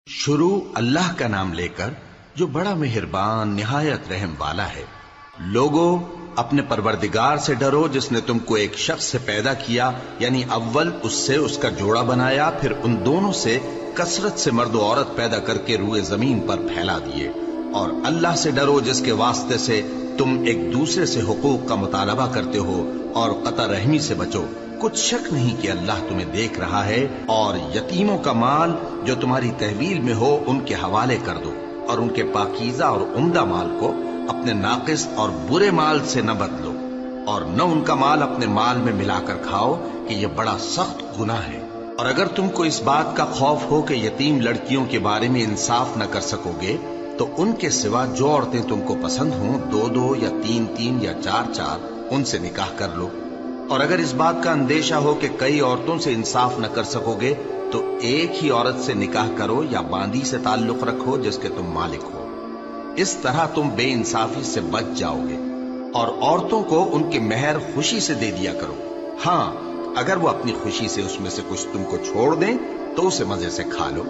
شروع اللہ کا نام لے کر جو بڑا مہربان نہایت رحم والا ہے۔ لوگو اپنے پروردگار سے ڈرو جس نے تم کو ایک شخص سے پیدا کیا، یعنی اول اس سے اس کا جوڑا بنایا، پھر ان دونوں سے کثرت سے مرد و عورت پیدا کر کے روئے زمین پر پھیلا دیے۔ اور اللہ سے ڈرو جس کے واسطے سے تم ایک دوسرے سے حقوق کا مطالبہ کرتے ہو، اور قطع رحمی سے بچو۔ کچھ شک نہیں کہ اللہ تمہیں دیکھ رہا ہے۔ اور یتیموں کا مال جو تمہاری تحویل میں ہو ان کے حوالے کر دو، اور ان کے پاکیزہ اور عمدہ مال کو اپنے ناقص اور برے مال سے نہ بدلو، اور نہ ان کا مال اپنے مال میں ملا کر کھاؤ کہ یہ بڑا سخت گناہ ہے۔ اور اگر تم کو اس بات کا خوف ہو کہ یتیم لڑکیوں کے بارے میں انصاف نہ کر سکو گے تو ان کے سوا جو عورتیں تم کو پسند ہوں، 2 یا 3 یا 4 ان سے نکاح کر لو۔ اور اگر اس بات کا اندیشہ ہو کہ کئی عورتوں سے انصاف نہ کر سکو گے تو ایک ہی عورت سے نکاح کرو یا باندی سے تعلق رکھو جس کے تم مالک ہو۔ اس طرح تم بے انصافی سے بچ جاؤ گے۔ اور عورتوں کو ان کے مہر خوشی سے دے دیا کرو۔ ہاں، اگر وہ اپنی خوشی سے اس میں سے کچھ تم کو چھوڑ دیں تو اسے مزے سے کھا لو۔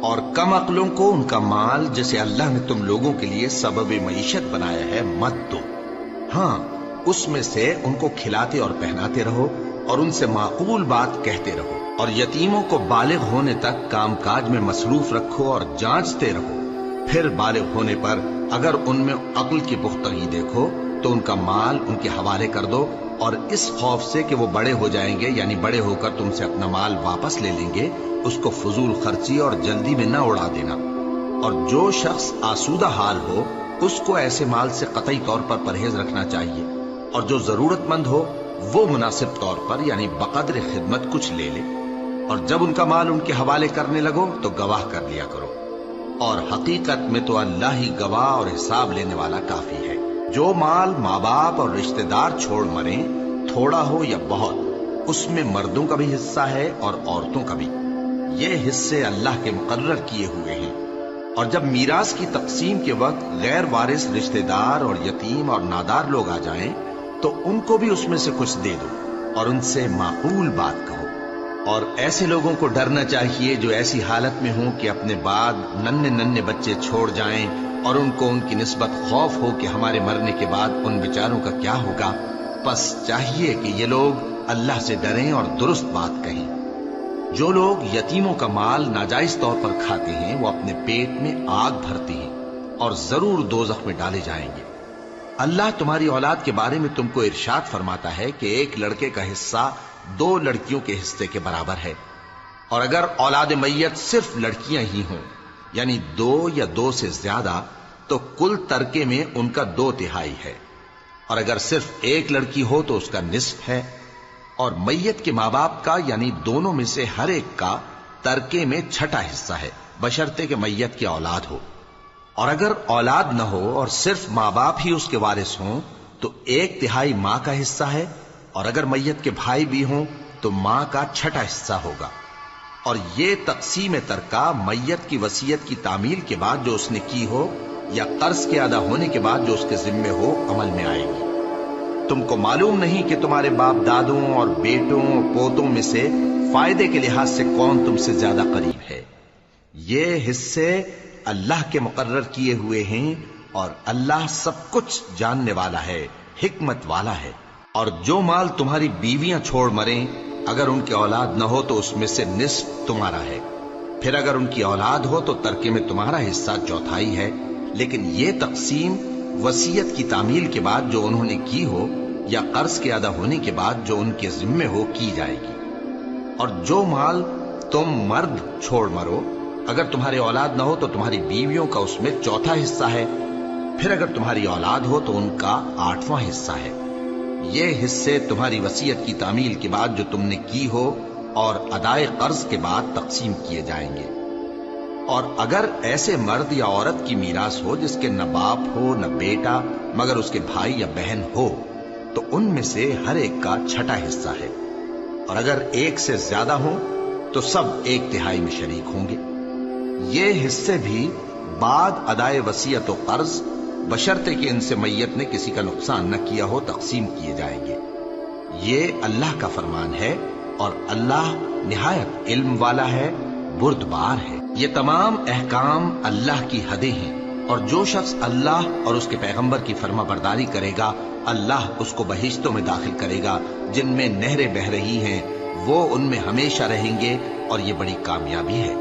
اور کم عقلوں کو ان کا مال جسے اللہ نے تم لوگوں کے لیے سبب معیشت بنایا ہے مت دو۔ ہاں، اس میں سے ان کو کھلاتے اور پہناتے رہو اور ان سے معقول بات کہتے رہو۔ اور یتیموں کو بالغ ہونے تک کام کاج میں مصروف رکھو اور جانچتے رہو۔ پھر بالغ ہونے پر اگر ان میں عقل کی پختگی دیکھو تو ان کا مال ان کے حوالے کر دو، اور اس خوف سے کہ وہ بڑے ہو جائیں گے، یعنی بڑے ہو کر تم سے اپنا مال واپس لے لیں گے، اس کو فضول خرچی اور جلدی میں نہ اڑا دینا۔ اور جو شخص آسودہ حال ہو اس کو ایسے مال سے قطعی طور پر پرہیز رکھنا چاہیے، اور جو ضرورت مند ہو وہ مناسب طور پر یعنی بقدر خدمت کچھ لے لے۔ اور جب ان کا مال ان کے حوالے کرنے لگو تو گواہ کر لیا کرو، اور حقیقت میں تو اللہ ہی گواہ اور حساب لینے والا کافی ہے۔ جو مال ماں باپ اور رشتہ دار چھوڑ مریں، تھوڑا ہو یا بہت، اس میں مردوں کا بھی حصہ ہے اور عورتوں کا بھی۔ یہ حصے اللہ کے مقرر کیے ہوئے ہیں۔ اور جب میراث کی تقسیم کے وقت غیر وارث رشتہ دار اور یتیم اور نادار لوگ آ جائیں تو ان کو بھی اس میں سے کچھ دے دو، اور ان سے معقول بات کہو۔ اور ایسے لوگوں کو ڈرنا چاہیے جو ایسی حالت میں ہوں کہ اپنے بعد ننھے بچے چھوڑ جائیں، اور ان کو ان کی نسبت خوف ہو کہ ہمارے مرنے کے بعد ان بیچاروں کا کیا ہوگا۔ پس چاہیے کہ یہ لوگ اللہ سے ڈریں اور درست بات کہیں۔ جو لوگ یتیموں کا مال ناجائز طور پر کھاتے ہیں وہ اپنے پیٹ میں آگ بھرتے ہیں اور ضرور دوزخ میں ڈالے جائیں گے۔ اللہ تمہاری اولاد کے بارے میں تم کو ارشاد فرماتا ہے کہ ایک لڑکے کا حصہ 2 لڑکیوں کے حصے کے برابر ہے، اور اگر اولاد میت صرف لڑکیاں ہی ہوں یعنی 2 یا 2 سے زیادہ تو کل ترکے میں ان کا 2/3 ہے، اور اگر صرف ایک لڑکی ہو تو اس کا نصف ہے۔ اور میت کے ماں باپ کا یعنی دونوں میں سے ہر ایک کا ترکے میں 6واں حصہ ہے، بشرطے کہ میت کی اولاد ہو۔ اور اگر اولاد نہ ہو اور صرف ماں باپ ہی اس کے وارث ہوں تو 1/3 ماں کا حصہ ہے، اور اگر میت کے بھائی بھی ہوں تو ماں کا 6واں حصہ ہوگا۔ اور یہ تقسیم ترکہ میت کی وصیت کی تعمیل کے بعد جو اس نے کی ہو یا قرض کے ادا ہونے کے بعد جو اس کے ذمے ہو عمل میں آئے گی۔ تم کو معلوم نہیں کہ تمہارے باپ دادوں اور بیٹوں اور پوتوں میں سے فائدے کے لحاظ سے کون تم سے زیادہ قریب ہے۔ یہ حصے اللہ کے مقرر کیے ہوئے ہیں، اور اللہ سب کچھ جاننے والا ہے، حکمت والا ہے۔ اور جو مال تمہاری بیویاں چھوڑ مریں اگر ان کی اولاد نہ ہو تو اس میں سے نصف تمہارا ہے، پھر اگر ان کی اولاد ہو تو ترکے میں تمہارا حصہ 1/4 ہے۔ لیکن یہ تقسیم وصیت کی تعمیل کے بعد جو انہوں نے کی ہو یا قرض کے ادا ہونے کے بعد جو ان کے ذمے ہو کی جائے گی۔ اور جو مال تم مرد چھوڑ مرو اگر تمہاری اولاد نہ ہو تو تمہاری بیویوں کا اس میں 1/4 حصہ ہے، پھر اگر تمہاری اولاد ہو تو ان کا 8واں حصہ ہے۔ یہ حصے تمہاری وصیت کی تعمیل کے بعد جو تم نے کی ہو اور ادائے قرض کے بعد تقسیم کیے جائیں گے۔ اور اگر ایسے مرد یا عورت کی میراث ہو جس کے نہ باپ ہو نہ بیٹا مگر اس کے بھائی یا بہن ہو تو ان میں سے ہر ایک کا 6واں حصہ ہے، اور اگر ایک سے زیادہ ہوں تو سب 1/3 میں شریک ہوں گے۔ یہ حصے بھی بعد ادائے وصیت و قرض بشرطے کہ ان سے میت نے کسی کا نقصان نہ کیا ہو تقسیم کیے جائیں گے۔ یہ اللہ کا فرمان ہے، اور اللہ نہایت علم والا ہے، بردبار ہے۔ یہ تمام احکام اللہ کی حدیں ہیں، اور جو شخص اللہ اور اس کے پیغمبر کی فرما برداری کرے گا اللہ اس کو بہشتوں میں داخل کرے گا جن میں نہریں بہہ رہی ہیں، وہ ان میں ہمیشہ رہیں گے، اور یہ بڑی کامیابی ہے۔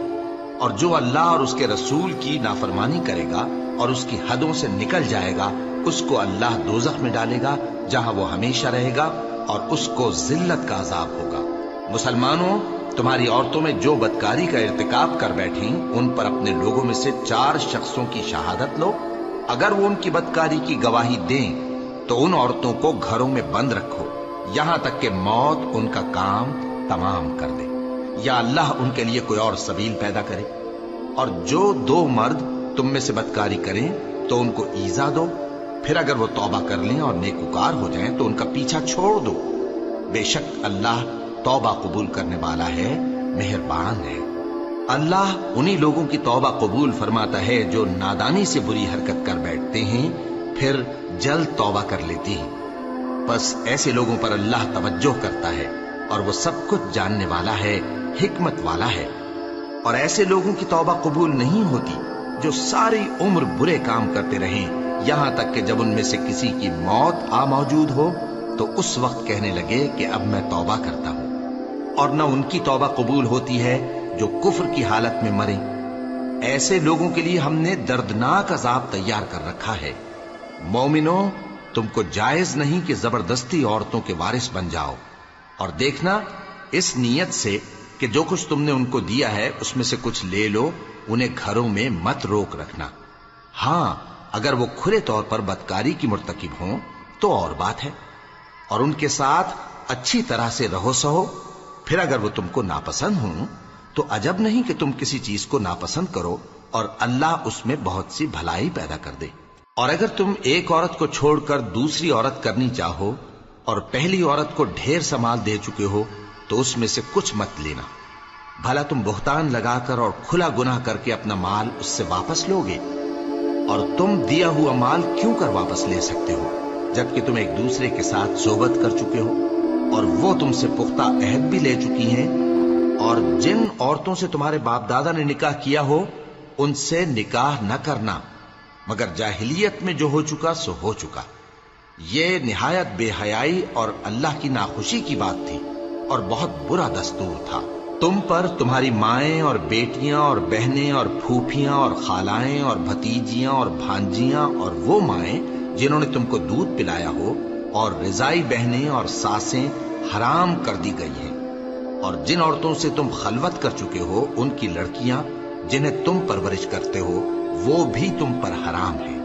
اور جو اللہ اور اس کے رسول کی نافرمانی کرے گا اور اس کی حدوں سے نکل جائے گا اس کو اللہ دوزخ میں ڈالے گا جہاں وہ ہمیشہ رہے گا، اور اس کو ذلت کا عذاب ہوگا۔ مسلمانوں، تمہاری عورتوں میں جو بدکاری کا ارتکاب کر بیٹھیں ان پر اپنے لوگوں میں سے 4 شخصوں کی شہادت لو۔ اگر وہ ان کی بدکاری کی گواہی دیں تو ان عورتوں کو گھروں میں بند رکھو یہاں تک کہ موت ان کا کام تمام کر دے، یا اللہ ان کے لیے کوئی اور سبیل پیدا کرے۔ اور جو 2 مرد تم میں سے بدکاری کریں تو ان کو ایذا دو، پھر اگر وہ توبہ کر لیں اور نیکوکار ہو جائیں تو ان کا پیچھا چھوڑ دو۔ بے شک اللہ توبہ قبول کرنے والا ہے، مہربان ہے۔ اللہ انہی لوگوں کی توبہ قبول فرماتا ہے جو نادانی سے بری حرکت کر بیٹھتے ہیں پھر جلد توبہ کر لیتے ہیں۔ بس ایسے لوگوں پر اللہ توجہ کرتا ہے اور وہ سب کچھ جاننے والا ہے، حکمت والا ہے۔ اور ایسے لوگوں کی توبہ قبول نہیں ہوتی جو ساری عمر برے کام کرتے رہیں یہاں تک کہ جب ان میں سے کسی کی موت آ موجود ہو تو اس وقت کہنے لگے کہ اب میں توبہ کرتا ہوں۔ اور نہ ان کی توبہ قبول ہوتی ہے جو کفر کی حالت میں مریں۔ ایسے لوگوں کے لیے ہم نے دردناک عذاب تیار کر رکھا ہے۔ مومنوں، تم کو جائز نہیں کہ زبردستی عورتوں کے وارث بن جاؤ، اور دیکھنا اس نیت سے کہ جو کچھ تم نے ان کو دیا ہے اس میں سے کچھ لے لو، انہیں گھروں میں مت روک رکھنا۔ ہاں، اگر وہ کھلے طور پر بدکاری کی مرتکب ہوں تو اور بات ہے، اور ان کے ساتھ اچھی طرح سے رہو سہو۔ پھر اگر وہ تم کو ناپسند ہوں تو عجب نہیں کہ تم کسی چیز کو ناپسند کرو اور اللہ اس میں بہت سی بھلائی پیدا کر دے۔ اور اگر تم ایک عورت کو چھوڑ کر دوسری عورت کرنی چاہو اور پہلی عورت کو ڈھیر سا مال دے چکے ہو تو اس میں سے کچھ مت لینا، بھلا تم بہتان لگا کر اور کھلا گناہ کر کے اپنا مال اس سے واپس لوگے؟ اور تم دیا ہوا مال کیوں کر واپس لے سکتے ہو جبکہ تم ایک دوسرے کے ساتھ صحبت کر چکے ہو اور وہ تم سے پختہ عہد بھی لے چکی ہیں؟ اور جن عورتوں سے تمہارے باپ دادا نے نکاح کیا ہو ان سے نکاح نہ کرنا مگر جاہلیت میں جو ہو چکا سو ہو چکا۔ یہ نہایت بے حیائی اور اللہ کی ناخوشی کی بات تھی اور بہت برا دستور تھا۔ تم پر تمہاری مائیں اور بیٹیاں اور بہنیں اور پھوپھیاں اور خالائیں اور بھتیجیاں اور بھانجیاں اور وہ مائیں جنہوں نے تم کو دودھ پلایا ہو اور رضائی بہنیں اور ساسیں حرام کر دی گئی ہیں، اور جن عورتوں سے تم خلوت کر چکے ہو ان کی لڑکیاں جنہیں تم پرورش کرتے ہو وہ بھی تم پر حرام ہیں۔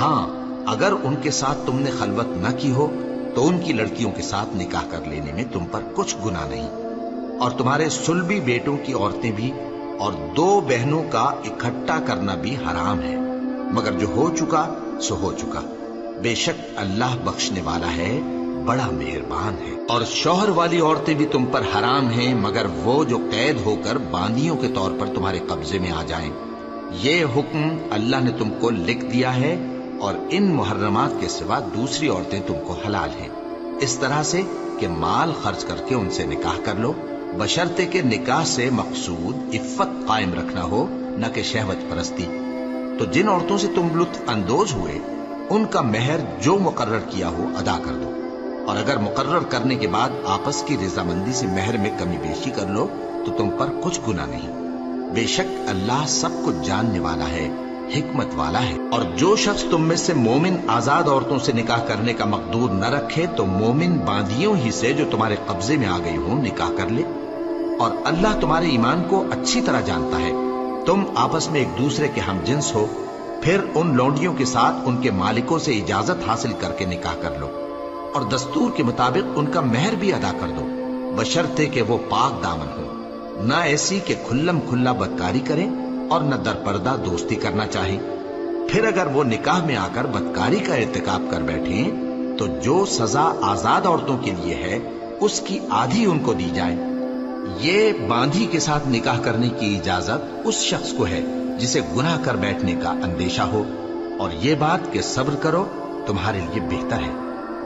ہاں، اگر ان کے ساتھ تم نے خلوت نہ کی ہو تو ان کی لڑکیوں کے ساتھ نکاح کر لینے میں تم پر کچھ گناہ نہیں۔ اور تمہارے صلبی بیٹوں کی عورتیں بھی اور 2 بہنوں کا اکٹھا کرنا بھی حرام ہے، مگر جو ہو چکا سو ہو چکا۔ بے شک اللہ بخشنے والا ہے، بڑا مہربان ہے۔ اور شوہر والی عورتیں بھی تم پر حرام ہیں مگر وہ جو قید ہو کر باندیوں کے طور پر تمہارے قبضے میں آ جائیں۔ یہ حکم اللہ نے تم کو لکھ دیا ہے، اور ان محرمات کے سوا دوسری عورتیں تم کو حلال ہیں، اس طرح سے کہ مال خرچ کر کے ان سے نکاح کر لو، بشرطے کہ نکاح سے مقصود عفت قائم رکھنا ہو نہ کہ شہوت پرستی۔ تو جن عورتوں سے تم لطف اندوز ہوئے ان کا مہر جو مقرر کیا ہو ادا کر دو، اور اگر مقرر کرنے کے بعد آپس کی رضامندی سے مہر میں کمی بیشی کر لو تو تم پر کچھ گناہ نہیں۔ بے شک اللہ سب کچھ جاننے والا ہے، حکمت والا ہے۔ اور جو شخص تم میں سے مومن آزاد عورتوں سے نکاح کرنے کا مقدور نہ رکھے تو مومن باندیوں ہی سے جو تمہارے قبضے میں آ گئی ہوں نکاح کر لے، اور اللہ تمہارے ایمان کو اچھی طرح جانتا ہے۔ تم آپس میں ایک دوسرے کے ہم جنس ہو، پھر ان لونڈیوں کے ساتھ ان کے مالکوں سے اجازت حاصل کر کے نکاح کر لو، اور دستور کے مطابق ان کا مہر بھی ادا کر دو، بشرطے کہ وہ پاک دامن ہو، نہ ایسی کہ کھلم کھلا بدکاری کریں اور نہ درپردہ دوستی کرنا چاہیں۔ پھر اگر وہ نکاح میں آ کر بدکاری کا ارتکاب کر بیٹھیں تو جو سزا آزاد عورتوں کے لیے ہے اس کی آدھی ان کو دی جائے۔ یہ باندھی کے ساتھ نکاح کرنے کی اجازت اس شخص کو ہے جسے گناہ کر بیٹھنے کا اندیشہ ہو، اور یہ بات کہ صبر کرو تمہارے لیے بہتر ہے،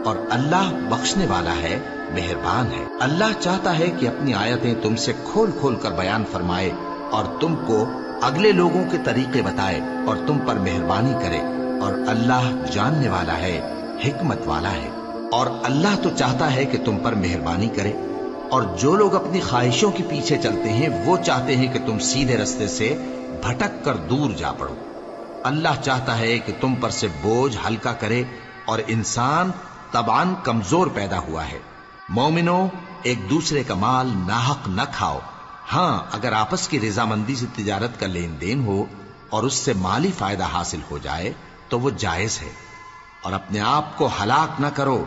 اور اللہ بخشنے والا ہے، مہربان ہے۔ اللہ چاہتا ہے کہ اپنی آیتیں تم سے کھول کھول کر بیان فرمائے اور تم کو اگلے لوگوں کے طریقے بتائے اور تم پر مہربانی کرے، اور اللہ جاننے والا ہے، حکمت والا ہے۔ اور اللہ تو چاہتا ہے کہ تم پر مہربانی کرے، اور جو لوگ اپنی خواہشوں کے پیچھے چلتے ہیں وہ چاہتے ہیں کہ تم سیدھے رستے سے بھٹک کر دور جا پڑو۔ اللہ چاہتا ہے کہ تم پر سے بوجھ ہلکا کرے، اور انسان طبعاً کمزور پیدا ہوا ہے۔ مومنو، ایک دوسرے کا مال ناحق نہ کھاؤ۔ ہاں، اگر آپس کی رضامندی سے تجارت کا لین دین ہو اور اس سے مالی فائدہ حاصل ہو جائے تو وہ جائز ہے، اور اپنے آپ کو ہلاک نہ کرو،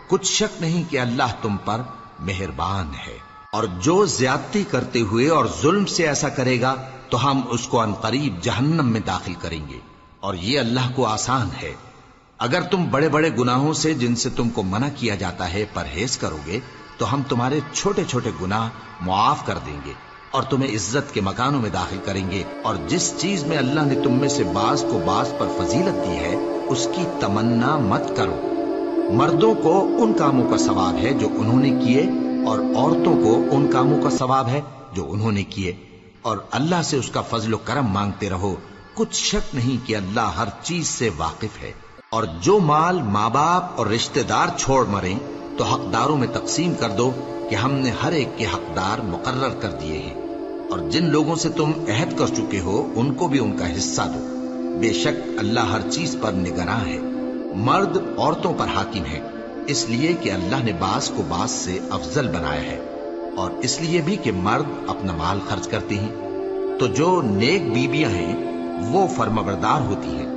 کچھ شک نہیں کہ اللہ تم پر مہربان ہے۔ اور جو زیادتی کرتے ہوئے اور ظلم سے ایسا کرے گا تو ہم اس کو عنقریب جہنم میں داخل کریں گے، اور یہ اللہ کو آسان ہے۔ اگر تم بڑے بڑے گناہوں سے جن سے تم کو منع کیا جاتا ہے پرہیز کرو گے تو ہم تمہارے چھوٹے چھوٹے گناہ معاف کر دیں گے، اور تمہیں عزت کے مکانوں میں داخل کریں گے۔ اور جس چیز میں اللہ نے تم میں سے بعض کو بعض پر فضیلت دی ہے اس کی تمنا مت کرو۔ مردوں کو ان کاموں کا ثواب ہے جو انہوں نے کیے، اور عورتوں کو ان کاموں کا ثواب ہے جو انہوں نے کیے، اور اللہ سے اس کا فضل و کرم مانگتے رہو، کچھ شک نہیں کہ اللہ ہر چیز سے واقف ہے۔ اور جو مال ماں باپ اور رشتہ دار چھوڑ مریں تو حقداروں میں تقسیم کر دو کہ ہم نے ہر ایک کے حقدار مقرر کر دیے ہیں، اور جن لوگوں سے تم عہد کر چکے ہو ان کو بھی ان کا حصہ دو، بے شک اللہ ہر چیز پر نگراں ہے۔ مرد عورتوں پر حاکم ہے، اس لیے کہ اللہ نے بعض کو بعض سے افضل بنایا ہے، اور اس لیے بھی کہ مرد اپنا مال خرچ کرتے ہیں۔ تو جو نیک بیویاں ہیں وہ فرمانبردار ہوتی ہیں،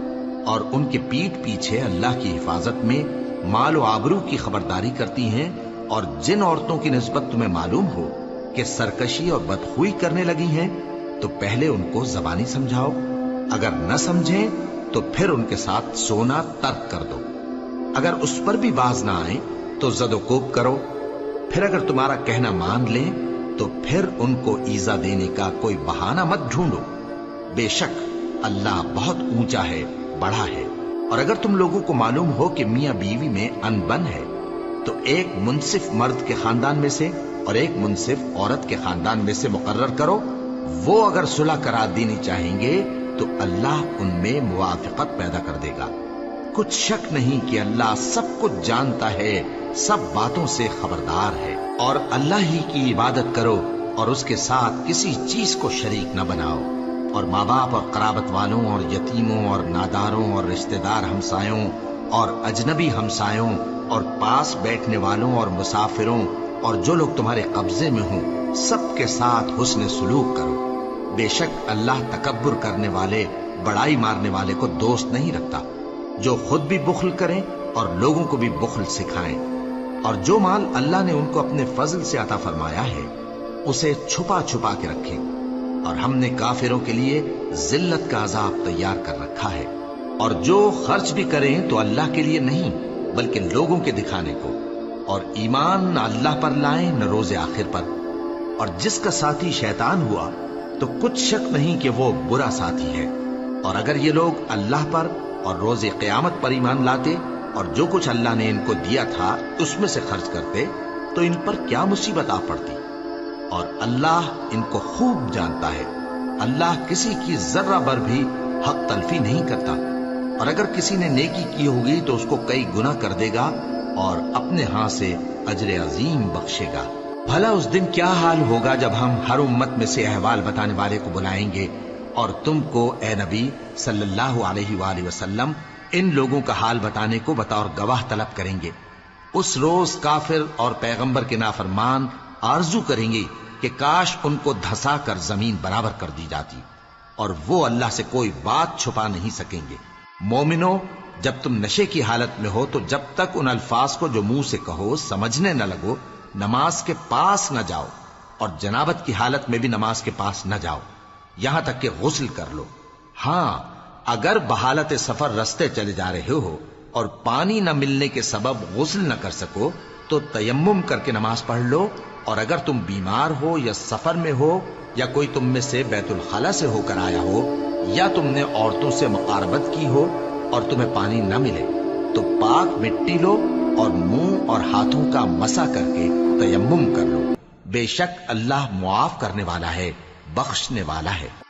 اور ان کے پیٹھ پیچھے اللہ کی حفاظت میں مال و آبرو کی خبرداری کرتی ہیں۔ اور جن عورتوں کی نسبت تمہیں معلوم ہو کہ سرکشی اور بدخوئی کرنے لگی ہیں تو پہلے ان کو زبانی سمجھاؤ، اگر نہ سمجھیں تو پھر ان کے ساتھ سونا ترک کر دو۔ اگر اس پر بھی باز نہ آئیں تو زد و کوب کرو، پھر اگر تمہارا کہنا مان لیں تو پھر ان کو ایذا دینے کا کوئی بہانہ مت ڈھونڈو، بے شک اللہ بہت اونچا ہے، بڑا ہے۔ اور اگر تم لوگوں کو معلوم ہو کہ میاں بیوی میں انبن ہے تو ایک منصف مرد کے خاندان میں سے اور ایک منصف عورت کے خاندان میں سے مقرر کرو، وہ اگر صلح کرا دینی چاہیں گے تو اللہ ان میں موافقت پیدا کر دے گا۔ کچھ شک نہیں کہ اللہ سب کچھ جانتا ہے، سب باتوں سے خبردار ہے۔ اور اللہ ہی کی عبادت کرو اور اس کے ساتھ کسی چیز کو شریک نہ بناؤ، اور ماں باپ اور قرابت والوں اور یتیموں اور ناداروں اور رشتہ دار ہمسایوں اور اجنبی ہمسایوں اور پاس بیٹھنے والوں اور مسافروں اور جو لوگ تمہارے قبضے میں ہوں سب کے ساتھ حسن سلوک کرو، بے شک اللہ تکبر کرنے والے، بڑائی مارنے والے کو دوست نہیں رکھتا۔ جو خود بھی بخل کریں اور لوگوں کو بھی بخل سکھائیں، اور جو مال اللہ نے ان کو اپنے فضل سے عطا فرمایا ہے اسے چھپا چھپا کے رکھیں، اور ہم نے کافروں کے لیے ذلت کا عذاب تیار کر رکھا ہے۔ اور جو خرچ بھی کریں تو اللہ کے لیے نہیں بلکہ لوگوں کے دکھانے کو، اور ایمان نہ اللہ پر لائیں نہ روز آخر پر۔ اور جس کا ساتھی شیطان ہوا تو کچھ شک نہیں کہ وہ برا ساتھی ہے۔ اور اگر یہ لوگ اللہ پر اور روز قیامت پر ایمان لاتے اور جو کچھ اللہ نے ان کو دیا تھا اس میں سے خرچ کرتے تو ان پر کیا مصیبت آ پڑتی، اور اللہ ان کو خوب جانتا ہے۔ اللہ کسی کی ذرہ بر بھی حق تلفی نہیں کرتا، اور اگر کسی نے نیکی کی ہوگی تو اس کو کئی گنا کر دے گا اور اپنے ہاں سے اجر عظیم بخشے گا۔ بھلا اس دن کیا حال ہوگا جب ہم ہر امت میں سے احوال بتانے والے کو بلائیں گے اور تم کو اے نبی صلی اللہ علیہ وآلہ وسلم ان لوگوں کا حال بتانے کو بطور گواہ طلب کریں گے۔ اس روز کافر اور پیغمبر کے نافرمان آرزو کریں گے کہ کاش ان کو دھسا کر زمین برابر کر دی جاتی، اور وہ اللہ سے کوئی بات چھپا نہیں سکیں گے۔ مومنو، جب تم نشے کی حالت میں ہو تو جب تک ان الفاظ کو جو منہ سے کہو سمجھنے نہ لگو نماز کے پاس نہ جاؤ، اور جنابت کی حالت میں بھی نماز کے پاس نہ جاؤ یہاں تک کہ غسل کر لو۔ ہاں، اگر بحالت سفر رستے چلے جا رہے ہو اور پانی نہ ملنے کے سبب غسل نہ کر سکو تو تیمم کر کے نماز پڑھ لو، اور اگر تم بیمار ہو یا سفر میں ہو یا کوئی تم میں سے بیت الخلا سے ہو کر آیا ہو یا تم نے عورتوں سے مقاربت کی ہو اور تمہیں پانی نہ ملے تو پاک مٹی لو اور منہ اور ہاتھوں کا مسح کر کے تیمم کر لو، بے شک اللہ معاف کرنے والا ہے، بخشنے والا ہے۔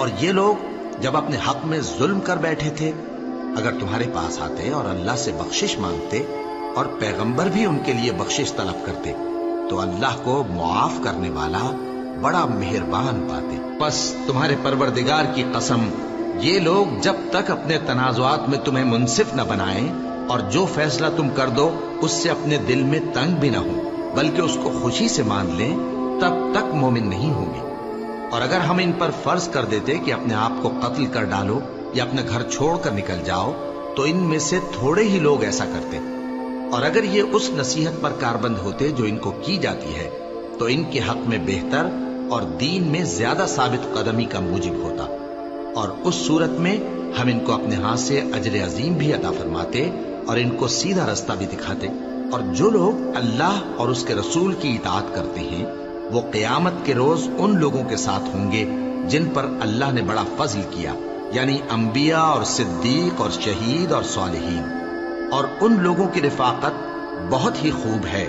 اور یہ لوگ جب اپنے حق میں ظلم کر بیٹھے تھے، اگر تمہارے پاس آتے اور اللہ سے بخشش مانگتے اور پیغمبر بھی ان کے لیے بخشش طلب کرتے تو اللہ کو معاف کرنے والا بڑا مہربان پاتے۔ بس تمہارے پروردگار کی قسم، یہ لوگ جب تک اپنے تنازعات میں تمہیں منصف نہ بنائیں اور جو فیصلہ تم کر دو اس سے اپنے دل میں تنگ بھی نہ ہو بلکہ اس کو خوشی سے مان لیں، تب تک مومن نہیں ہوں گے۔ اور اگر ہم ان پر فرض کر دیتے کہ اپنے آپ کو قتل کر ڈالو یا اپنا گھر چھوڑ کر نکل جاؤ تو ان میں سے تھوڑے ہی لوگ ایسا کرتے، اور اگر یہ اس نصیحت پر کاربند ہوتے جو ان کو کی جاتی ہے تو ان کے حق میں بہتر اور دین میں زیادہ ثابت قدمی کا موجب ہوتا، اور اس صورت میں ہم ان کو اپنے ہاتھ سے اجر عظیم بھی عطا فرماتے اور ان کو سیدھا رستہ بھی دکھاتے۔ اور جو لوگ اللہ اور اس کے رسول کی اطاعت کرتے ہیں وہ قیامت کے روز ان لوگوں کے ساتھ ہوں گے جن پر اللہ نے بڑا فضل کیا، یعنی انبیاء اور صدیق اور شہید اور صالحین، اور ان لوگوں کی رفاقت بہت ہی خوب ہے۔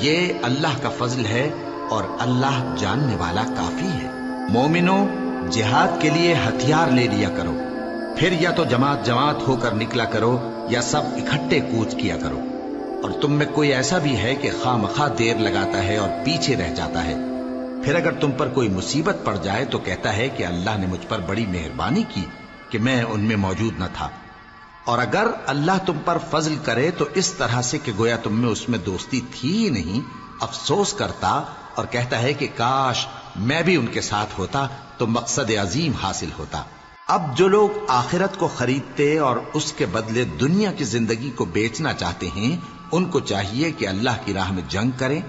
یہ اللہ کا فضل ہے اور اللہ جاننے والا کافی ہے۔ مومنوں، جہاد کے لیے ہتھیار لے لیا کرو، پھر یا تو جماعت جماعت ہو کر نکلا کرو یا سب اکٹھے کوچ کیا کرو۔ اور تم میں کوئی ایسا بھی ہے کہ خواہ مخواہ دیر لگاتا ہے اور پیچھے رہ جاتا ہے، پھر اگر تم پر کوئی مصیبت پڑ جائے تو کہتا ہے کہ اللہ نے مجھ پر بڑی مہربانی کی کہ میں ان میں موجود نہ تھا۔ اور اگر اللہ تم پر فضل کرے تو اس طرح سے کہ گویا تم میں اس میں دوستی تھی ہی نہیں، افسوس کرتا اور کہتا ہے کہ کاش میں بھی ان کے ساتھ ہوتا تو مقصد عظیم حاصل ہوتا۔ اب جو لوگ آخرت کو خریدتے اور اس کے بدلے دنیا کی زندگی کو بیچنا چاہتے ہیں ان کو چاہیے کہ اللہ کی راہ میں جنگ کریں،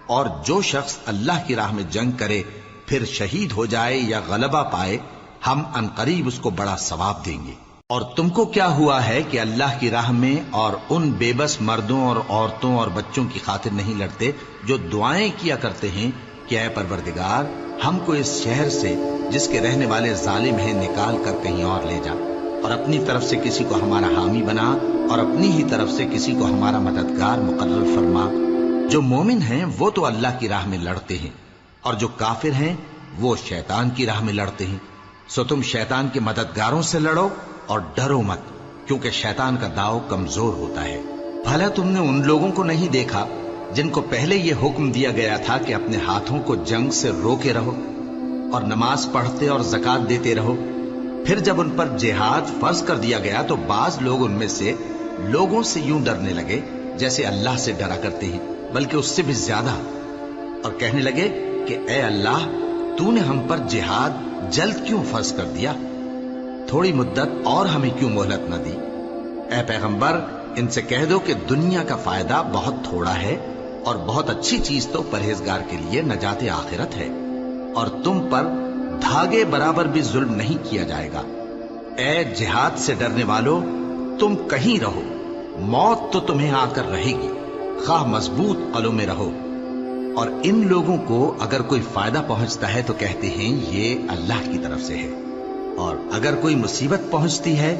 اور جو شخص اللہ کی راہ میں جنگ کرے پھر شہید ہو جائے یا غلبہ پائے ہم عنقریب اس کو بڑا ثواب دیں گے۔ اور تم کو کیا ہوا ہے کہ اللہ کی راہ میں اور ان بے بس مردوں اور عورتوں اور بچوں کی خاطر نہیں لڑتے جو دعائیں کیا کرتے ہیں کہ اے پروردگار ہم کو اس شہر سے جس کے رہنے والے ظالم ہیں نکال کر کہیں اور لے جا، اور اپنی طرف سے کسی کو ہمارا حامی بنا اور اپنی ہی طرف سے کسی کو ہمارا مددگار مقرر فرما۔ جو مومن ہیں وہ تو اللہ کی راہ میں لڑتے ہیں، اور جو کافر ہیں وہ شیطان کی راہ میں لڑتے ہیں، سو تم شیطان کے مددگاروں سے لڑو اور ڈرو مت، کیونکہ شیطان کا داؤ کمزور ہوتا ہے۔ بھلا تم نے ان لوگوں کو نہیں دیکھا جن کو پہلے یہ حکم دیا گیا تھا کہ اپنے ہاتھوں کو جنگ سے روکے رہو اور نماز پڑھتے اور زکوٰۃ دیتے رہو، پھر جب ان پر جہاد فرض کر دیا گیا تو بعض لوگ ان میں سے لوگوں سے یوں ڈرنے لگے جیسے اللہ سے ڈرا کرتے ہیں، بلکہ اس سے بھی زیادہ، اور کہنے لگے کہ اے اللہ تو نے ہم پر جہاد جلد کیوں فرض کر دیا؟ تھوڑی مدت اور ہمیں کیوں مہلت نہ دی؟ اے پیغمبر ان سے کہہ دو کہ دنیا کا فائدہ بہت تھوڑا ہے اور بہت اچھی چیز تو پرہیزگار کے لیے نجات آخرت ہے، اور تم پر دھاگے برابر بھی ظلم نہیں کیا جائے گا۔ اے جہاد سے ڈرنے والو، تم کہیں رہو، موت تو تمہیں آ کر رہے گی، خواہ مضبوط قلعوں میں رہو۔ اور ان لوگوں کو اگر کوئی فائدہ پہنچتا ہے تو کہتے ہیں یہ اللہ کی طرف سے ہے، اور اگر کوئی مصیبت پہنچتی ہے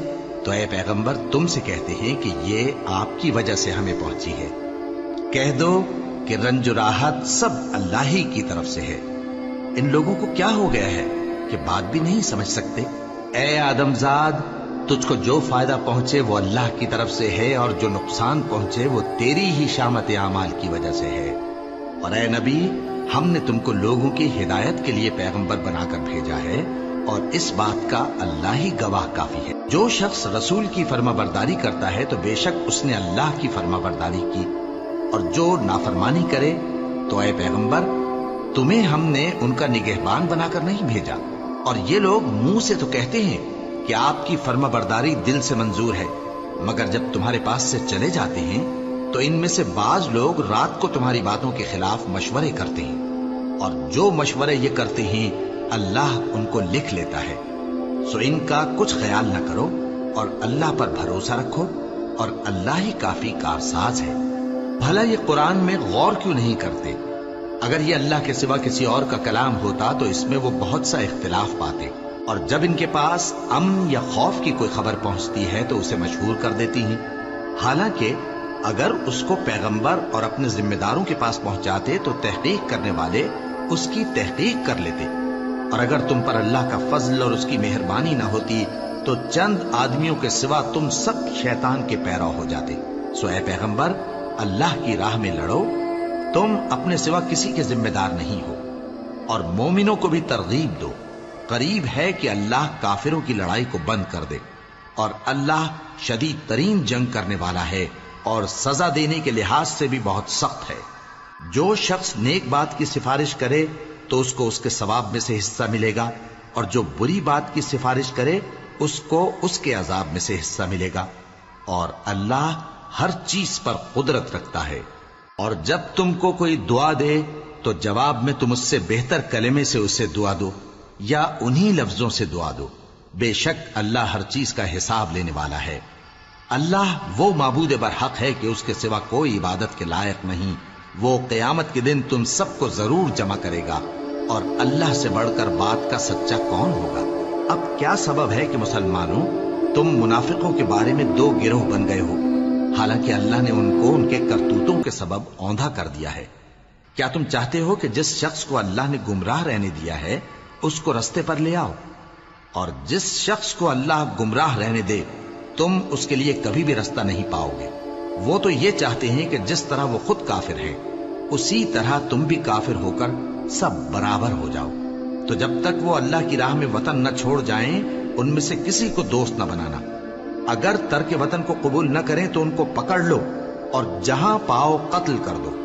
تو اے پیغمبر تم سے کہتے ہیں کہ یہ آپ کی وجہ سے ہمیں پہنچی ہے۔ کہہ دو کہ رنج و راحت سب اللہ ہی کی طرف سے ہے۔ ان لوگوں کو کیا ہو گیا ہے کہ بات بھی نہیں سمجھ سکتے؟ اے آدم زاد، تجھ کو جو فائدہ پہنچے وہ اللہ کی طرف سے ہے، اور جو نقصان پہنچے وہ تیری ہی شامت اعمال کی وجہ سے ہے۔ اور اے نبی، ہم نے تم کو لوگوں کی ہدایت کے لیے پیغمبر بنا کر بھیجا ہے، اور اس بات کا اللہ ہی گواہ کافی ہے۔ جو شخص رسول کی فرما برداری کرتا ہے تو بے شک اس نے اللہ کی فرما برداری کی، اور جو نافرمانی کرے تو اے پیغمبر تمہیں ہم نے ان کا نگہبان بنا کر نہیں بھیجا۔ اور یہ لوگ منہ سے تو کہتے ہیں کہ آپ کی فرما برداری دل سے منظور ہے، مگر جب تمہارے پاس سے چلے جاتے ہیں تو ان میں سے بعض لوگ رات کو تمہاری باتوں کے خلاف مشورے کرتے ہیں، اور جو مشورے یہ کرتے ہیں اللہ ان کو لکھ لیتا ہے۔ سو ان کا کچھ خیال نہ کرو اور اللہ پر بھروسہ رکھو، اور اللہ ہی کافی کارساز ہے۔ بھلا یہ قرآن میں غور کیوں نہیں کرتے؟ اگر یہ اللہ کے سوا کسی اور کا کلام ہوتا تو اس میں وہ بہت سا اختلاف پاتے، اور جب ان کے پاس امن یا خوف کی کوئی خبر پہنچتی ہے تو اسے مشہور کر دیتی ہیں، حالانکہ اگر اس کو پیغمبر اور اپنے ذمہ داروں کے پاس پہنچاتے تو تحقیق کرنے والے اس کی تحقیق کر لیتے، اور اگر تم پر اللہ کا فضل اور اس کی مہربانی نہ ہوتی تو چند آدمیوں کے سوا تم سب شیطان کے پیرو ہو جاتے۔ سو اے پیغمبر، اللہ کی راہ میں لڑو، تم اپنے سوا کسی کے ذمہ دار نہیں ہو، اور مومنوں کو بھی ترغیب دو۔ قریب ہے کہ اللہ کافروں کی لڑائی کو بند کر دے، اور اللہ شدید ترین جنگ کرنے والا ہے اور سزا دینے کے لحاظ سے بھی بہت سخت ہے۔ جو شخص نیک بات کی سفارش کرے تو اس کو اس کے ثواب میں سے حصہ ملے گا، اور جو بری بات کی سفارش کرے اس کو اس کے عذاب میں سے حصہ ملے گا، اور اللہ ہر چیز پر قدرت رکھتا ہے۔ اور جب تم کو کوئی دعا دے تو جواب میں تم اس سے بہتر کلمے سے اسے دعا دو یا انہی لفظوں سے دعا دو، بے شک اللہ ہر چیز کا حساب لینے والا ہے۔ اللہ وہ معبود برحق ہے کہ اس کے سوا کوئی عبادت کے لائق نہیں۔ وہ قیامت کے دن تم سب کو ضرور جمع کرے گا، اور اللہ سے بڑھ کر بات کا سچا کون ہوگا؟ اب کیا سبب ہے کہ مسلمانوں تم منافقوں کے بارے میں دو گروہ بن گئے ہو، حالانکہ اللہ نے ان کو ان کے کرتوتوں کے سبب اوندھا کر دیا ہے؟ کیا تم چاہتے ہو کہ جس شخص کو اللہ نے گمراہ رہنے دیا ہے اس کو رستے پر لے آؤ، اور جس شخص کو اللہ گمراہ رہنے دے تم اس کے لیے کبھی بھی رستہ نہیں پاؤ گے؟ وہ تو یہ چاہتے ہیں کہ جس طرح وہ خود کافر ہیں اسی طرح تم بھی کافر ہو کر سب برابر ہو جاؤ۔ تو جب تک وہ اللہ کی راہ میں وطن نہ چھوڑ جائیں ان میں سے کسی کو دوست نہ بنانا۔ اگر ترک وطن کو قبول نہ کریں تو ان کو پکڑ لو اور جہاں پاؤ قتل کر دو،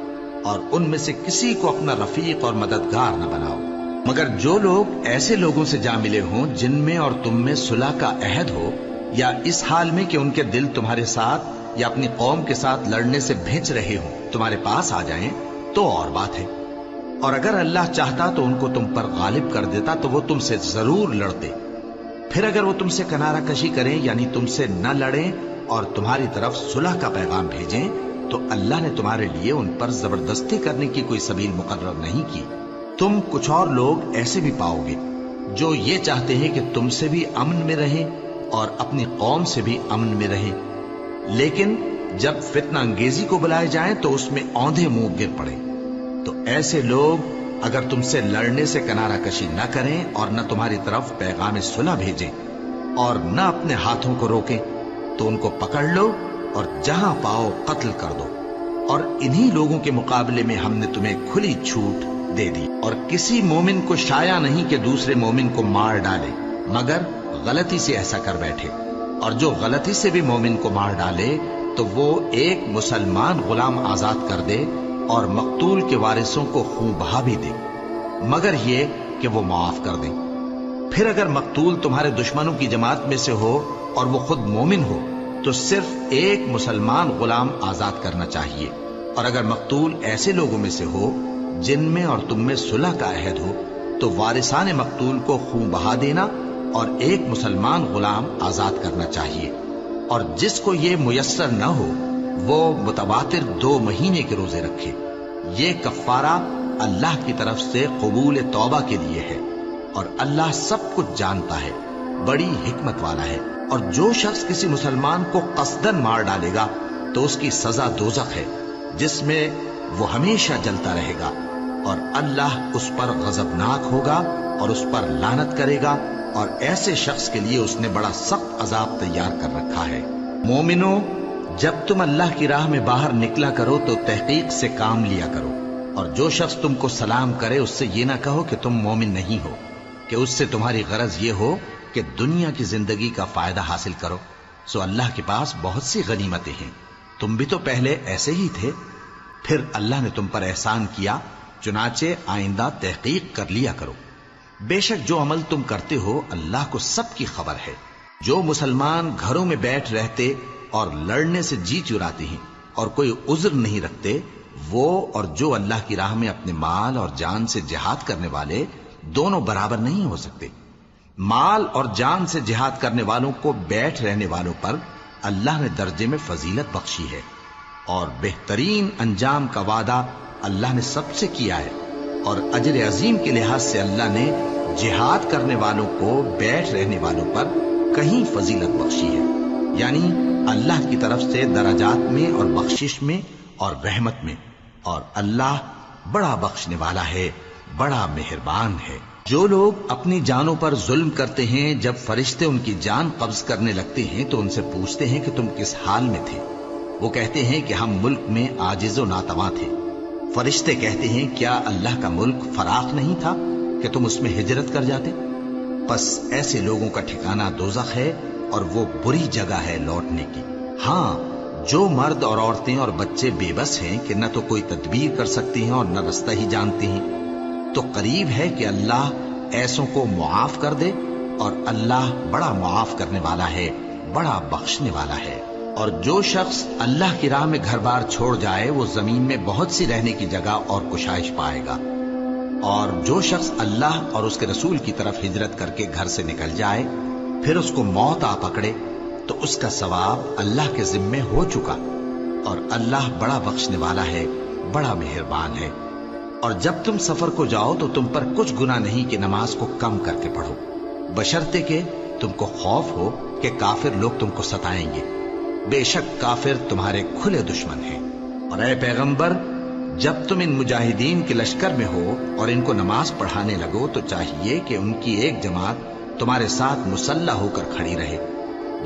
اور ان میں سے کسی کو اپنا رفیق اور مددگار نہ بناؤ، مگر جو لوگ ایسے لوگوں سے جا ملے ہوں جن میں اور تم میں صلح کا عہد ہو، یا اس حال میں کہ ان کے دل تمہارے ساتھ یا اپنی قوم کے ساتھ لڑنے سے بھیج رہے ہوں تمہارے پاس آ جائیں تو اور بات ہے۔ اور اگر اللہ چاہتا تو ان کو تم پر غالب کر دیتا تو وہ تم سے ضرور لڑتے۔ پھر اگر وہ تم سے کنارہ کشی کریں یعنی تم سے نہ لڑیں اور تمہاری طرف صلح کا پیغام بھیجیں تو اللہ نے تمہارے لیے ان پر زبردستی کرنے کی کوئی سبیل مقرر نہیں کی۔ تم کچھ اور لوگ ایسے بھی پاؤ گے جو یہ چاہتے ہیں کہ تم سے بھی امن میں رہیں اور اپنی قوم سے بھی امن میں رہیں، لیکن جب فتنہ انگیزی کو بلائے جائیں تو اس میں اوندھے منہ گر پڑے۔ تو ایسے لوگ اگر تم سے لڑنے سے کنارہ کشی نہ کریں اور نہ تمہاری طرف پیغام صلح بھیجیں اور نہ اپنے ہاتھوں کو روکیں تو ان کو پکڑ لو اور جہاں پاؤ قتل کر دو۔ اور انہی لوگوں کے مقابلے میں ہم نے تمہیں کھلی چھوٹ دے دی، اور کسی مومن کو شایع نہیں کہ دوسرے مومن کو مار ڈالے مگر غلطی سے ایسا کر بیٹھے، اور جو غلطی سے بھی مومن کو مار ڈالے تو وہ ایک مسلمان غلام آزاد کر دے اور مقتول کے وارثوں کو خون بہا بھی دے، مگر یہ کہ وہ معاف کر دیں۔ پھر اگر مقتول تمہارے دشمنوں کی جماعت میں سے ہو اور وہ خود مومن ہو تو صرف ایک مسلمان غلام آزاد کرنا چاہیے، اور اگر مقتول ایسے لوگوں میں سے ہو جن میں اور تم میں صلح کا عہد ہو تو وارثان مقتول کو خون بہا دینا اور ایک مسلمان غلام آزاد کرنا چاہیے، اور جس کو یہ میسر نہ ہو وہ متواتر 2 مہینے کے روزے رکھے۔ یہ کفارہ اللہ کی طرف سے قبول توبہ کے لیے ہے، اور اللہ سب کچھ جانتا ہے، بڑی حکمت والا ہے۔ اور جو شخص کسی مسلمان کو قصدن مار ڈالے گا تو اس کی سزا دوزخ ہے جس میں وہ ہمیشہ جلتا رہے گا، اور اللہ اس پر غضبناک ہوگا اور اس پر لعنت کرے گا، اور ایسے شخص کے لیے اس نے بڑا سخت عذاب تیار کر رکھا ہے۔ مومنوں، جب تم اللہ کی راہ میں باہر نکلا کرو تو تحقیق سے کام لیا کرو، اور جو شخص تم کو سلام کرے اس سے یہ نہ کہو کہ تم مومن نہیں ہو، کہ اس سے تمہاری غرض یہ ہو کہ دنیا کی زندگی کا فائدہ حاصل کرو۔ سو اللہ کے پاس بہت سی غنیمتیں ہیں، تم بھی تو پہلے ایسے ہی تھے، پھر اللہ نے تم پر احسان کیا، چنانچہ آئندہ تحقیق کر لیا کرو۔ بے شک جو عمل تم کرتے ہو اللہ کو سب کی خبر ہے۔ جو مسلمان گھروں میں بیٹھ رہتے اور لڑنے سے جی چراتے ہیں اور کوئی عذر نہیں رکھتے، وہ اور جو اللہ کی راہ میں اپنے مال اور جان سے جہاد کرنے والے دونوں برابر نہیں ہو سکتے۔ مال اور جان سے جہاد کرنے والوں کو بیٹھ رہنے والوں پر اللہ نے درجے میں فضیلت بخشی ہے، اور بہترین انجام کا وعدہ اللہ نے سب سے کیا ہے، اور اجر عظیم کے لحاظ سے اللہ نے جہاد کرنے والوں کو بیٹھ رہنے والوں پر کہیں فضیلت بخشی ہے، یعنی اللہ کی طرف سے درجات میں اور بخشش میں اور رحمت میں، اور اللہ بڑا بخشنے والا ہے، بڑا مہربان ہے۔ جو لوگ اپنی جانوں پر ظلم کرتے ہیں، جب فرشتے ان کی جان قبض کرنے لگتے ہیں تو ان سے پوچھتے ہیں کہ تم کس حال میں تھے؟ وہ کہتے ہیں کہ ہم ملک میں عاجز و ناتواں تھے۔ فرشتے کہتے ہیں کیا اللہ کا ملک فراخ نہیں تھا کہ تم اس میں ہجرت کر جاتے؟ بس ایسے لوگوں کا ٹھکانہ دوزخ ہے اور وہ بری جگہ ہے لوٹنے کی۔ ہاں، جو مرد اور عورتیں اور بچے بے بس ہیں کہ نہ تو کوئی تدبیر کر سکتے ہیں اور نہ رستہ ہی جانتے ہیں، تو قریب ہے کہ اللہ ایسوں کو معاف کر دے، اور اللہ بڑا معاف کرنے والا ہے، بڑا بخشنے والا ہے۔ اور جو شخص اللہ کی راہ میں گھر بار چھوڑ جائے وہ زمین میں بہت سی رہنے کی جگہ اور کشائش پائے گا، اور جو شخص اللہ اور اس کے رسول کی طرف ہجرت کر کے گھر سے نکل جائے پھر اس کو موت آ پکڑے تو اس کا ثواب اللہ کے ذمے ہو چکا، اور اللہ بڑا بخشنے والا ہے، بڑا مہربان ہے۔ اور جب تم سفر کو جاؤ تو تم پر کچھ گناہ نہیں کہ نماز کو کم کر کے پڑھو، بشرطے کہ تم کو خوف ہو کہ کافر لوگ تم کو ستائیں گے، بے شک کافر تمہارے کھلے دشمن ہیں۔ اور اے پیغمبر، جب تم ان مجاہدین کے لشکر میں ہو اور ان کو نماز پڑھانے لگو تو چاہیے کہ ان کی ایک جماعت تمہارے ساتھ مسلح ہو کر کھڑی رہے،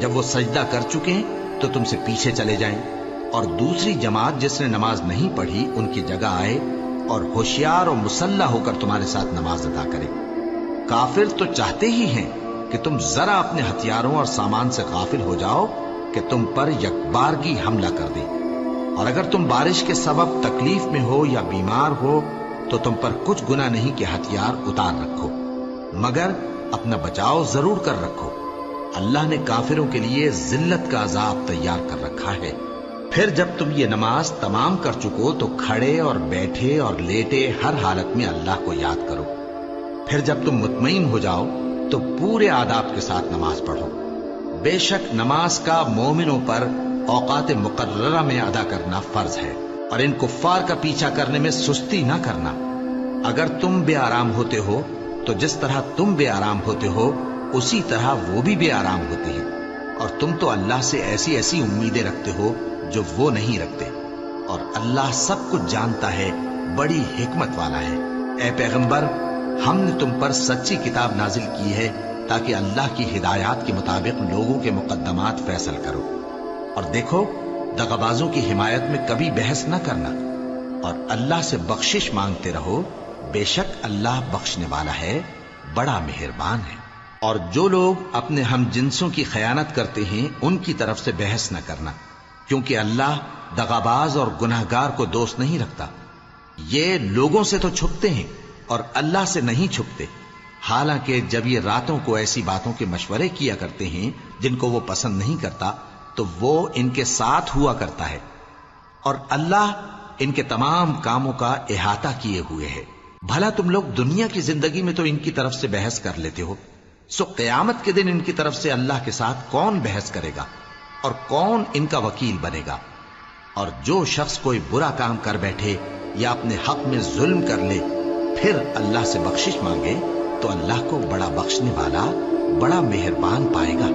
جب وہ سجدہ کر چکے تو تم سے پیچھے چلے جائیں، اور دوسری جماعت جس نے نماز نہیں پڑھی ان کی جگہ آئے اور ہوشیار اور مسلح ہو کر تمہارے ساتھ نماز ادا کرے۔ کافر تو چاہتے ہی ہیں کہ تم ذرا اپنے ہتھیاروں اور سامان سے غافل ہو جاؤ کہ تم پر یکبارگی حملہ کر دیں، اور اگر تم بارش کے سبب تکلیف میں ہو یا بیمار ہو تو تم پر کچھ گناہ نہیں کہ ہتھیار اتار رکھو، مگر اپنا بچاؤ ضرور کر رکھو۔ اللہ نے کافروں کے لیے ذلت کا عذاب تیار کر رکھا ہے۔ پھر جب تم یہ نماز تمام کر چکو تو کھڑے اور بیٹھے اور لیٹے ہر حالت میں اللہ کو یاد کرو۔ پھر جب تم مطمئن ہو جاؤ تو پورے آداب کے ساتھ نماز پڑھو۔ بے شک نماز کا مومنوں پر اوقات مقررہ میں ادا کرنا فرض ہے، اور ان کفار کا پیچھا کرنے میں سستی نہ کرنا۔ اگر تم بے آرام ہوتے ہو تو جس طرح تم بے آرام ہوتے ہو اسی طرح وہ بھی بے آرام ہوتے ہیں، اور تم تو اللہ سے ایسی ایسی امیدیں رکھتے ہو جو وہ نہیں رکھتے، اور اللہ سب کچھ جانتا ہے، بڑی حکمت والا ہے۔ اے پیغمبر، ہم نے تم پر سچی کتاب نازل کی ہے تاکہ اللہ کی ہدایات کے مطابق لوگوں کے مقدمات فیصل کرو، اور دیکھو دغابازوں کی حمایت میں کبھی بحث نہ کرنا، اور اللہ سے بخشش مانگتے رہو، بے شک اللہ بخشنے والا ہے، بڑا مہربان ہے۔ اور جو لوگ اپنے ہم جنسوں کی خیانت کرتے ہیں ان کی طرف سے بحث نہ کرنا، کیونکہ اللہ دغاباز اور گناہگار کو دوست نہیں رکھتا۔ یہ لوگوں سے تو چھپتے ہیں اور اللہ سے نہیں چھپتے، حالانکہ جب یہ راتوں کو ایسی باتوں کے مشورے کیا کرتے ہیں جن کو وہ پسند نہیں کرتا تو وہ ان کے ساتھ ہوا کرتا ہے، اور اللہ ان کے تمام کاموں کا احاطہ کیے ہوئے ہے۔ بھلا تم لوگ دنیا کی زندگی میں تو ان کی طرف سے بحث کر لیتے ہو، سو قیامت کے دن ان کی طرف سے اللہ کے ساتھ کون بحث کرے گا اور کون ان کا وکیل بنے گا؟ اور جو شخص کوئی برا کام کر بیٹھے یا اپنے حق میں ظلم کر لے پھر اللہ سے بخشش مانگے تو اللہ کو بڑا بخشنے والا، بڑا مہربان پائے گا۔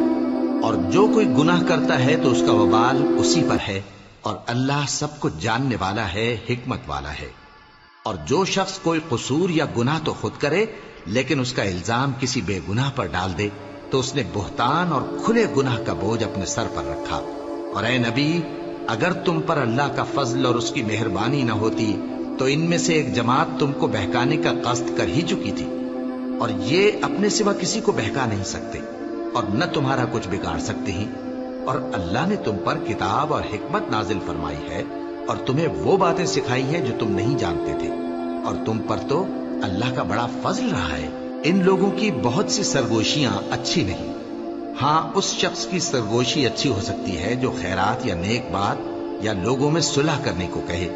اور جو کوئی گناہ کرتا ہے تو اس کا وبال اسی پر ہے، اور اللہ سب کچھ جاننے والا ہے، حکمت والا ہے۔ اور جو شخص کوئی قصور یا گناہ تو خود کرے لیکن اس کا الزام کسی بے گناہ پر ڈال دے تو اس نے بہتان اور کھلے گناہ کا بوجھ اپنے سر پر رکھا۔ اور اے نبی، اگر تم پر اللہ کا فضل اور اس کی مہربانی نہ ہوتی تو ان میں سے ایک جماعت تم کو بہکانے کا قصد کر ہی چکی تھی، اور یہ اپنے سوا کسی کو بہکا نہیں سکتے اور نہ تمہارا کچھ بگاڑ سکتے ہیں۔ اور اللہ نے تم پر کتاب اور حکمت نازل فرمائی ہے اور تمہیں وہ باتیں سکھائی ہیں جو تم نہیں جانتے تھے، اور تم پر تو اللہ کا بڑا فضل رہا ہے۔ ان لوگوں کی بہت سی سرگوشیاں اچھی نہیں، ہاں اس شخص کی سرگوشی اچھی ہو سکتی ہے جو خیرات یا نیک بات یا لوگوں میں صلح کرنے کو کہے،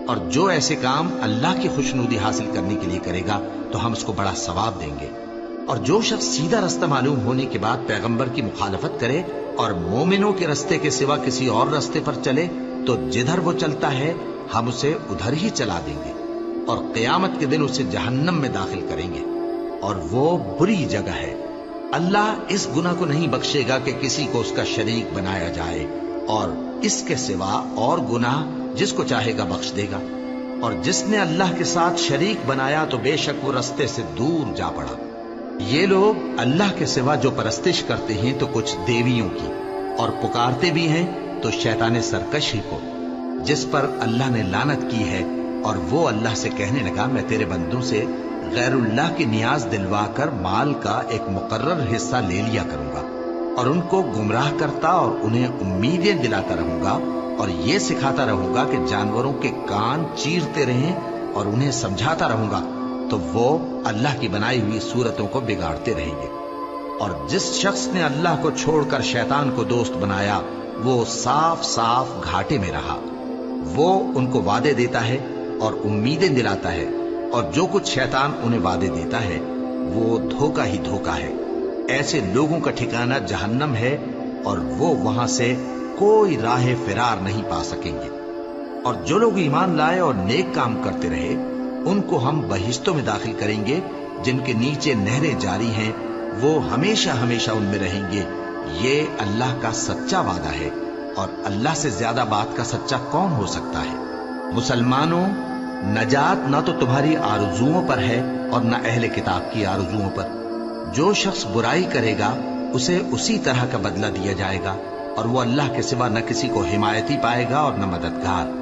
اور جو ایسے کام اللہ کی خوشنودی حاصل کرنے کے لیے کرے گا تو ہم اس کو بڑا ثواب دیں گے۔ اور جو شخص سیدھا رستہ معلوم ہونے کے بعد پیغمبر کی مخالفت کرے اور مومنوں کے رستے کے سوا کسی اور رستے پر چلے تو جدھر وہ چلتا ہے ہم اسے ادھر ہی چلا دیں گے، اور قیامت کے دن اسے جہنم میں داخل کریں گے، اور وہ بری جگہ ہے۔ اللہ اس گناہ کو نہیں بخشے گا کہ کسی کو اس کا شریک بنایا جائے، اور اس کے سوا اور گناہ جس کو چاہے گا بخش دے گا۔ اور جس نے اللہ کے ساتھ شریک بنایا تو بے شک وہ رستے سے دور جا پڑا۔ یہ لوگ اللہ کے سوا جو پرستش کرتے ہیں تو کچھ دیویوں کی، اور پکارتے بھی ہیں تو شیطان سرکش ہی کو، جس پر اللہ نے لعنت کی ہے۔ اور وہ اللہ سے کہنے لگا میں تیرے بندوں سے غیر اللہ کی نیاز دلوا کر مال کا ایک مقرر حصہ لے لیا کروں گا، اور ان کو گمراہ کرتا اور انہیں امیدیں دلاتا رہوں گا، اور یہ سکھاتا رہوں گا کہ جانوروں کے کان چیرتے رہیں، اور انہیں سمجھاتا رہوں گا تو وہ اللہ کی بنائی ہوئی صورتوں کو بگاڑتے رہیں گے۔ اور جس شخص نے اللہ کو چھوڑ کر شیطان کو دوست بنایا وہ صاف صاف گھاٹے میں رہا۔ وہ ان کو وعدے دیتا ہے اور امیدیں دلاتا ہے، اور جو کچھ شیطان انہیں وعدے دیتا ہے وہ دھوکہ ہی دھوکہ ہے۔ ایسے لوگوں کا ٹھکانہ جہنم ہے، اور وہ وہاں سے کوئی راہ فرار نہیں پا سکیں گے۔ اور جو لوگ ایمان لائے اور نیک کام کرتے رہے ان کو ہم بہشتوں میں داخل کریں گے جن کے نیچے نہریں جاری ہیں، وہ ہمیشہ ہمیشہ ان میں رہیں گے۔ یہ اللہ کا سچا وعدہ ہے، اور اللہ سے زیادہ بات کا سچا کون ہو سکتا ہے؟ مسلمانوں، نجات نہ تو تمہاری آرزوؤں پر ہے اور نہ اہل کتاب کی آرزوؤں پر۔ جو شخص برائی کرے گا اسے اسی طرح کا بدلہ دیا جائے گا، اور وہ اللہ کے سوا نہ کسی کو حمایتی پائے گا اور نہ مددگار۔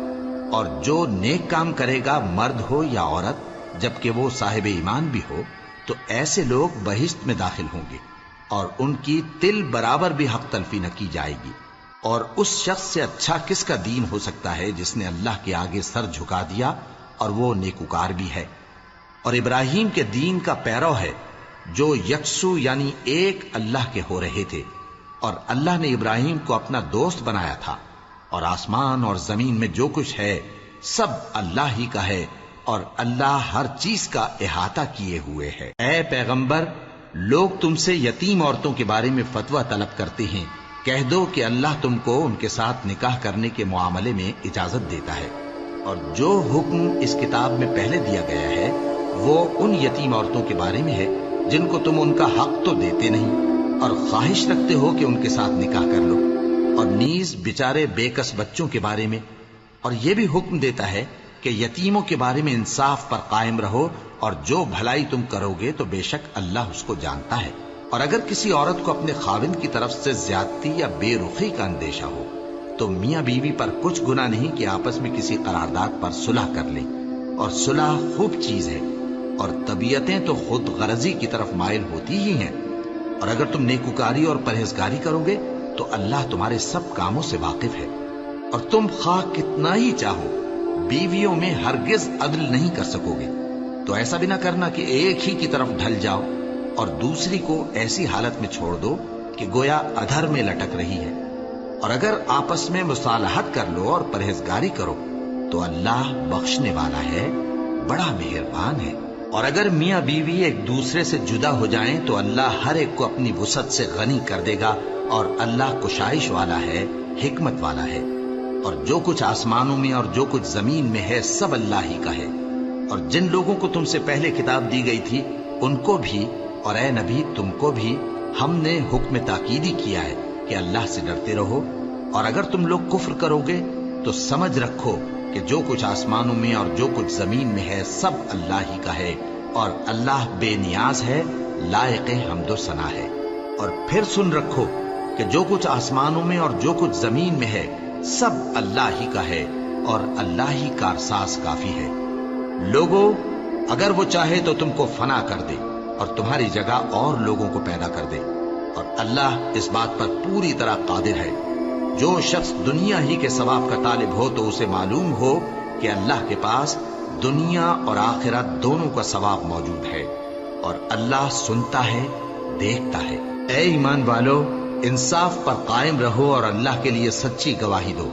اور جو نیک کام کرے گا مرد ہو یا عورت جبکہ وہ صاحب ایمان بھی ہو تو ایسے لوگ بہشت میں داخل ہوں گے، اور ان کی تل برابر بھی حق تلفی نہ کی جائے گی۔ اور اس شخص سے اچھا کس کا دین ہو سکتا ہے جس نے اللہ کے آگے سر جھکا دیا اور وہ نیکوکار بھی ہے، اور ابراہیم کے دین کا پیرو ہے جو یکسو یعنی ایک اللہ کے ہو رہے تھے۔ اور اللہ نے ابراہیم کو اپنا دوست بنایا تھا، اور آسمان اور زمین میں جو کچھ ہے سب اللہ ہی کا ہے، اور اللہ ہر چیز کا احاطہ کیے ہوئے ہے۔ اے پیغمبر، لوگ تم سے یتیم عورتوں کے بارے میں فتویٰ طلب کرتے ہیں، کہہ دو کہ اللہ تم کو ان کے ساتھ نکاح کرنے کے معاملے میں اجازت دیتا ہے، اور جو حکم اس کتاب میں پہلے دیا گیا ہے وہ ان یتیم عورتوں کے بارے میں ہے جن کو تم ان کا حق تو دیتے نہیں، اور خواہش رکھتے ہو کہ ان کے ساتھ نکاح کر لو، اور نیز بیچارے بے کس بچوں کے بارے میں۔ اور یہ بھی حکم دیتا ہے کہ یتیموں کے بارے میں انصاف پر قائم رہو، اور جو بھلائی تم کرو گے تو بے شک اللہ اس کو جانتا ہے۔ اور اگر کسی عورت کو اپنے خاوند کی طرف سے زیادتی یا بے رخی کا اندیشہ ہو تو میاں بیوی پر کچھ گناہ نہیں کہ آپس میں کسی قرارداد پر صلح کر لیں، اور صلح خوب چیز ہے، اور طبیعتیں تو خود غرضی کی طرف مائل ہوتی ہی ہیں۔ اور اگر تم نیکوکاری اور پرہیزگاری کرو گے تو اللہ تمہارے سب کاموں سے واقف ہے۔ اور تم خواہ کتنا ہی چاہو بیویوں میں ہرگز عدل نہیں کر سکو گے، تو ایسا بھی نہ کرنا کہ ایک ہی کی طرف ڈھل جاؤ اور دوسری کو ایسی حالت میں چھوڑ دو کہ گویا ادھر میں لٹک رہی ہے۔ اور اگر آپس میں مصالحت کر لو اور پرہیزگاری کرو تو اللہ بخشنے والا ہے، بڑا مہربان ہے۔ اور اگر میاں بیوی ایک دوسرے سے جدا ہو جائیں تو اللہ ہر ایک کو اپنی وسعت سے غنی کر دے گا، اور اللہ کشائش والا ہے، حکمت والا ہے۔ اور جو کچھ آسمانوں میں اور جو کچھ زمین میں ہے سب اللہ ہی کا ہے۔ اور جن لوگوں کو تم سے پہلے کتاب دی گئی تھی ان کو بھی اور اے نبی تم کو بھی ہم نے حکم تاکیدی کیا ہے کہ اللہ سے ڈرتے رہو، اور اگر تم لوگ کفر کرو گے تو سمجھ رکھو کہ جو کچھ آسمانوں میں اور جو کچھ زمین میں ہے سب اللہ ہی کا ہے، اور اللہ بے نیاز ہے، لائق حمد و ثنا ہے۔ اور پھر سن رکھو کہ جو کچھ آسمانوں میں اور جو کچھ زمین میں ہے سب اللہ ہی کا ہے، اور اللہ ہی کارساز کافی ہے۔ لوگوں، اگر وہ چاہے تو تم کو فنا کر دے اور تمہاری جگہ اور لوگوں کو پیدا کر دے، اور اللہ اس بات پر پوری طرح قادر ہے۔ جو شخص دنیا ہی کے ثواب کا طالب ہو تو اسے معلوم ہو کہ اللہ کے پاس دنیا اور آخرت دونوں کا ثواب موجود ہے، اور اللہ سنتا ہے، دیکھتا ہے۔ اے ایمان والو، انصاف پر قائم رہو اور اللہ کے لیے سچی گواہی دو،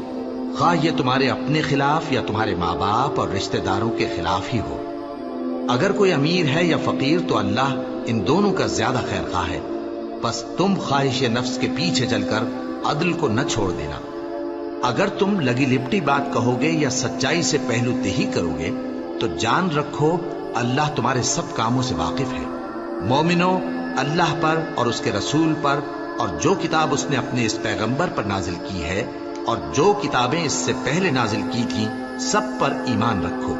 خواہ یہ تمہارے اپنے خلاف یا تمہارے ماں باپ اور رشتہ داروں کے خلاف ہی ہو۔ اگر کوئی امیر ہے یا فقیر تو اللہ ان دونوں کا زیادہ خیر خواہ ہے، پس تم خواہش نفس کے پیچھے چل کر عدل کو نہ چھوڑ دینا۔ اگر تم لگی لپٹی بات کہو گے یا سچائی سے پہلو تہی کرو گے تو جان رکھو اللہ تمہارے سب کاموں سے واقف ہے۔ مومنو، اللہ پر اور اس کے رسول پر اور جو کتاب اس نے اپنے اس پیغمبر پر نازل کی ہے اور جو کتابیں اس سے پہلے نازل کی تھیں سب پر ایمان رکھو،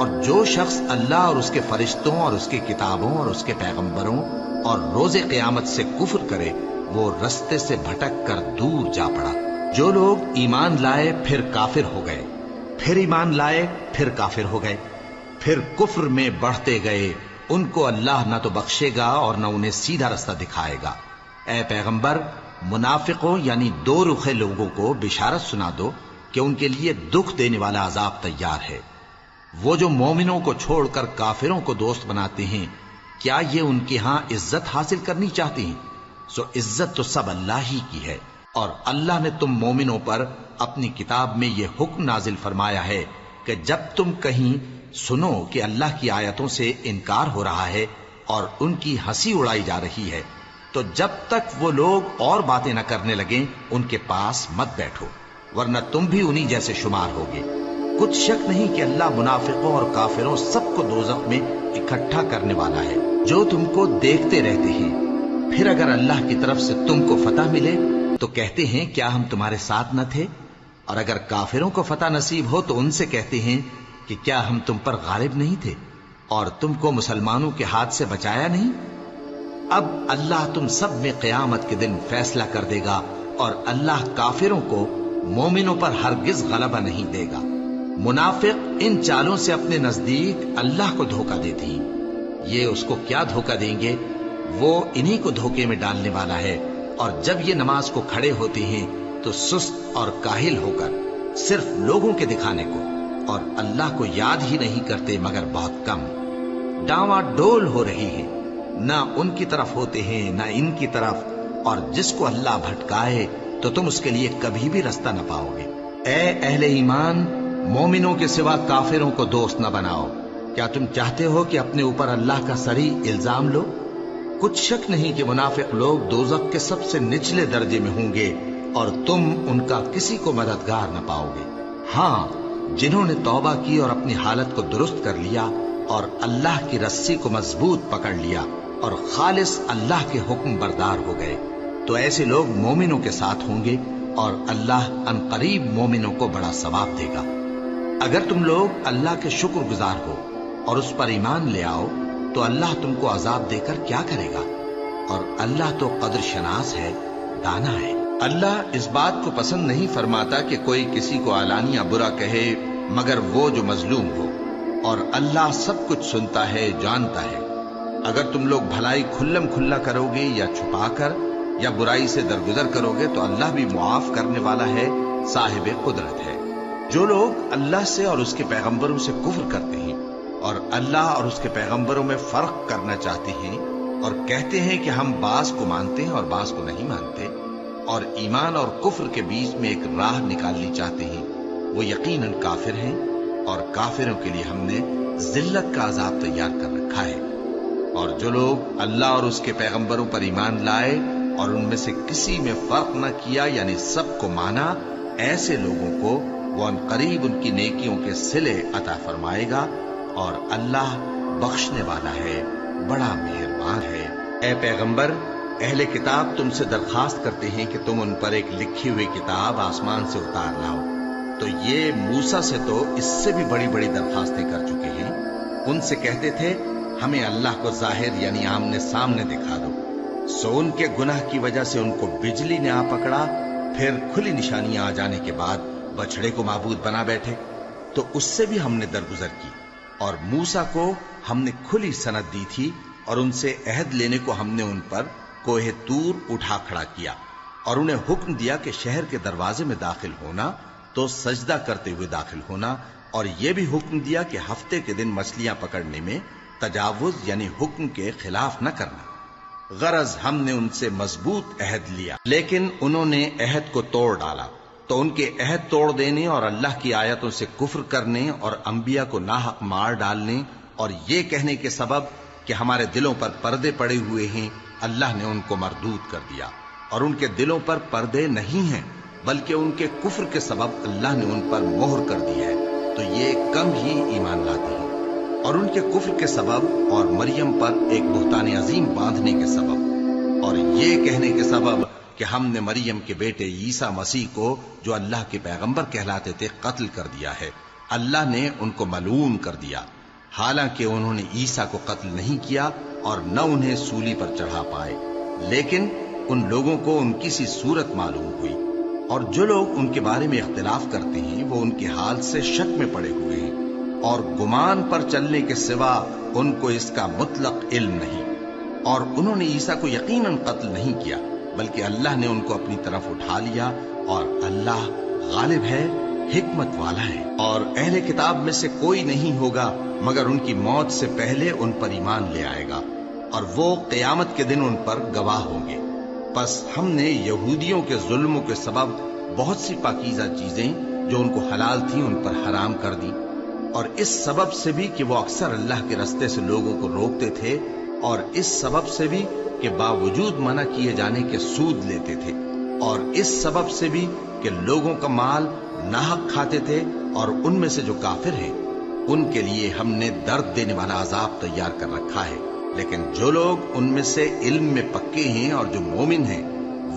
اور جو شخص اللہ اور اس کے فرشتوں اور اس کی کتابوں اور اس کے پیغمبروں اور روز قیامت سے کفر کرے وہ رستے سے بھٹک کر دور جا پڑا۔ جو لوگ ایمان لائے پھر کافر ہو گئے، پھر ایمان لائے پھر کافر ہو گئے، پھر کفر میں بڑھتے گئے، ان کو اللہ نہ تو بخشے گا اور نہ انہیں سیدھا رستہ دکھائے گا۔ اے پیغمبر، منافقوں یعنی دو رخے لوگوں کو بشارت سنا دو کہ ان کے لیے دکھ دینے والا عذاب تیار ہے۔ وہ جو مومنوں کو چھوڑ کر کافروں کو دوست بناتے ہیں، کیا یہ ان کے ہاں عزت حاصل کرنی چاہتے ہیں؟ سو عزت تو سب اللہ ہی کی ہے، اور اللہ نے تم مومنوں پر اپنی کتاب میں یہ حکم نازل فرمایا ہے کہ جب تم کہیں سنو کہ اللہ کی آیتوں سے انکار ہو رہا ہے اور ان کی ہنسی اڑائی جا رہی ہے، تو جب تک وہ لوگ اور باتیں نہ کرنے لگیں ان کے پاس مت بیٹھو، ورنہ تم بھی انہی جیسے شمار ہوگے۔ کچھ شک نہیں کہ اللہ منافقوں اور کافروں سب کو دوزخ میں اکٹھا کرنے والا ہے، جو تم کو دیکھتے رہتے ہیں۔ پھر اگر اللہ کی طرف سے تم کو فتح ملے تو کہتے ہیں کیا ہم تمہارے ساتھ نہ تھے، اور اگر کافروں کو فتح نصیب ہو تو ان سے کہتے ہیں کہ کیا ہم تم پر غالب نہیں تھے اور تم کو مسلمانوں کے ہاتھ سے بچایا نہیں؟ اب اللہ تم سب میں قیامت کے دن فیصلہ کر دے گا، اور اللہ کافروں کو مومنوں پر ہرگز غلبہ نہیں دے گا۔ منافق ان چالوں سے اپنے نزدیک اللہ کو دھوکہ دیتے ہیں، یہ اس کو کیا دھوکہ دیں گے؟ وہ انہی کو دھوکے میں ڈالنے والا ہے، اور جب یہ نماز کو کھڑے ہوتے ہیں تو سست اور کاہل ہو کر صرف لوگوں کے دکھانے کو، اور اللہ کو یاد ہی نہیں کرتے مگر بہت کم۔ ڈاواں ڈول ہو رہی ہیں، نہ ان کی طرف ہوتے ہیں نہ ان کی طرف، اور جس کو اللہ بھٹکائے تو تم اس کے لیے کبھی بھی رستہ نہ پاؤ گے۔ اے اہل ایمان، مومنوں کے سوا کافروں کو دوست نہ بناؤ۔ کیا تم چاہتے ہو کہ اپنے اوپر اللہ کا صریح الزام لو؟ کچھ شک نہیں کہ منافق لوگ دوزخ کے سب سے نچلے درجے میں ہوں گے، اور تم ان کا کسی کو مددگار نہ پاؤ گے۔ ہاں، جنہوں نے توبہ کی اور اپنی حالت کو درست کر لیا اور اللہ کی رسی کو مضبوط پکڑ لیا اور خالص اللہ کے حکم بردار ہو گئے، تو ایسے لوگ مومنوں کے ساتھ ہوں گے، اور اللہ ان قریب مومنوں کو بڑا ثواب دے گا۔ اگر تم لوگ اللہ کے شکر گزار ہو اور اس پر ایمان لے آؤ تو اللہ تم کو عذاب دے کر کیا کرے گا؟ اور اللہ تو قدر شناس ہے، دانا ہے۔ اللہ اس بات کو پسند نہیں فرماتا کہ کوئی کسی کو علانیہ برا کہے مگر وہ جو مظلوم ہو، اور اللہ سب کچھ سنتا ہے، جانتا ہے۔ اگر تم لوگ بھلائی کھلم کھلا کرو گے یا چھپا کر یا برائی سے درگزر کرو گے تو اللہ بھی معاف کرنے والا ہے، صاحب قدرت ہے۔ جو لوگ اللہ سے اور اس کے پیغمبروں سے کفر کرتے ہیں اور اللہ اور اس کے پیغمبروں میں فرق کرنا چاہتے ہیں اور کہتے ہیں کہ ہم بعض کو مانتے ہیں اور بعض کو نہیں مانتے، اور ایمان اور کفر کے بیچ میں ایک راہ نکالنی چاہتے ہیں، وہ یقیناً کافر ہیں، اور کافروں کے لیے ہم نے ذلت کا عذاب تیار کر رکھا ہے۔ اور جو لوگ اللہ اور اس کے پیغمبروں پر ایمان لائے اور ان میں سے کسی میں فرق نہ کیا یعنی سب کو مانا، ایسے لوگوں کو وہ ان قریب ان کی نیکیوں کے صلے عطا فرمائے گا، اور اللہ بخشنے والا ہے، بڑا مہربان ہے۔ اے پیغمبر، اہل کتاب تم سے درخواست کرتے ہیں کہ تم ان پر ایک لکھی ہوئی کتاب آسمان سے اتار لاؤ، تو یہ موسیٰ سے تو اس سے بھی بڑی بڑی درخواستیں کر چکے ہیں۔ ان سے کہتے تھے ہمیں اللہ کو ظاہر یعنی آمنے سامنے دکھا دو، سو ان کے گناہ کی وجہ سے ان کو بجلی نے آ پکڑا، پھر کھلی نشانیاں آ جانے کے بعد بچڑے کو معبود بنا بیٹھے، تو اس سے بھی ہم نے درگزر کی، اور موسیٰ کو ہم نے کھلی سند دی تھی، اور ان سے عہد لینے کو ہم نے ان پر کوہ طور اٹھا کھڑا کیا، اور انہیں حکم دیا کہ شہر کے دروازے میں داخل ہونا تو سجدہ کرتے ہوئے داخل ہونا، اور یہ بھی حکم دیا کہ ہفتے کے دن مچھلیاں پکڑنے میں تجاوز یعنی حکم کے خلاف نہ کرنا۔ غرض ہم نے ان سے مضبوط عہد لیا، لیکن انہوں نے عہد کو توڑ ڈالا، تو ان کے عہد توڑ دینے اور اللہ کی آیتوں سے کفر کرنے اور انبیاء کو ناحق مار ڈالنے اور یہ کہنے کے سبب کہ ہمارے دلوں پر پردے پڑے ہوئے ہیں، اللہ نے ان کو مردود کر دیا، اور ان کے دلوں پر پردے نہیں ہیں بلکہ ان کے کفر کے سبب اللہ نے ان پر مہر کر دی ہے، تو یہ کم ہی ایمان لاتے ہیں۔ اور ان کے کفر کے سبب اور مریم پر ایک بہتان عظیم باندھنے کے سبب اور یہ کہنے کے سبب کہ ہم نے مریم کے بیٹے عیسیٰ مسیح کو جو اللہ کے پیغمبر کہلاتے تھے قتل کر دیا ہے، اللہ نے ان کو ملعون کر دیا، حالانکہ انہوں نے عیسیٰ کو قتل نہیں کیا اور نہ انہیں سولی پر چڑھا پائے، لیکن ان لوگوں کو ان کی سی صورت معلوم ہوئی، اور جو لوگ ان کے بارے میں اختلاف کرتے ہیں وہ ان کے حال سے شک میں پڑے ہوئے ہیں، اور گمان پر چلنے کے سوا ان کو اس کا مطلق علم نہیں، اور انہوں نے عیسیٰ کو یقیناً قتل نہیں کیا، بلکہ اللہ نے ان کو اپنی طرف اٹھا لیا، اور اللہ غالب ہے، حکمت والا ہے۔ اور اہل کتاب میں سے کوئی نہیں ہوگا مگر ان کی موت سے پہلے ان پر ایمان لے آئے گا، اور وہ قیامت کے دن ان پر گواہ ہوں گے۔ پس ہم نے یہودیوں کے ظلموں کے سبب بہت سی پاکیزہ چیزیں جو ان کو حلال تھیں ان پر حرام کر دی، اور اس سبب سے بھی کہ وہ اکثر اللہ کے رستے سے لوگوں کو روکتے تھے، اور اس سبب سے بھی کہ باوجود منع کیے جانے کے سود لیتے تھے، اور اس سبب سے بھی کہ لوگوں کا مال ناحق کھاتے تھے، اور ان میں سے جو کافر ہیں ان کے لیے ہم نے درد دینے والا عذاب تیار کر رکھا ہے۔ لیکن جو لوگ ان میں سے علم میں پکے ہیں اور جو مومن ہیں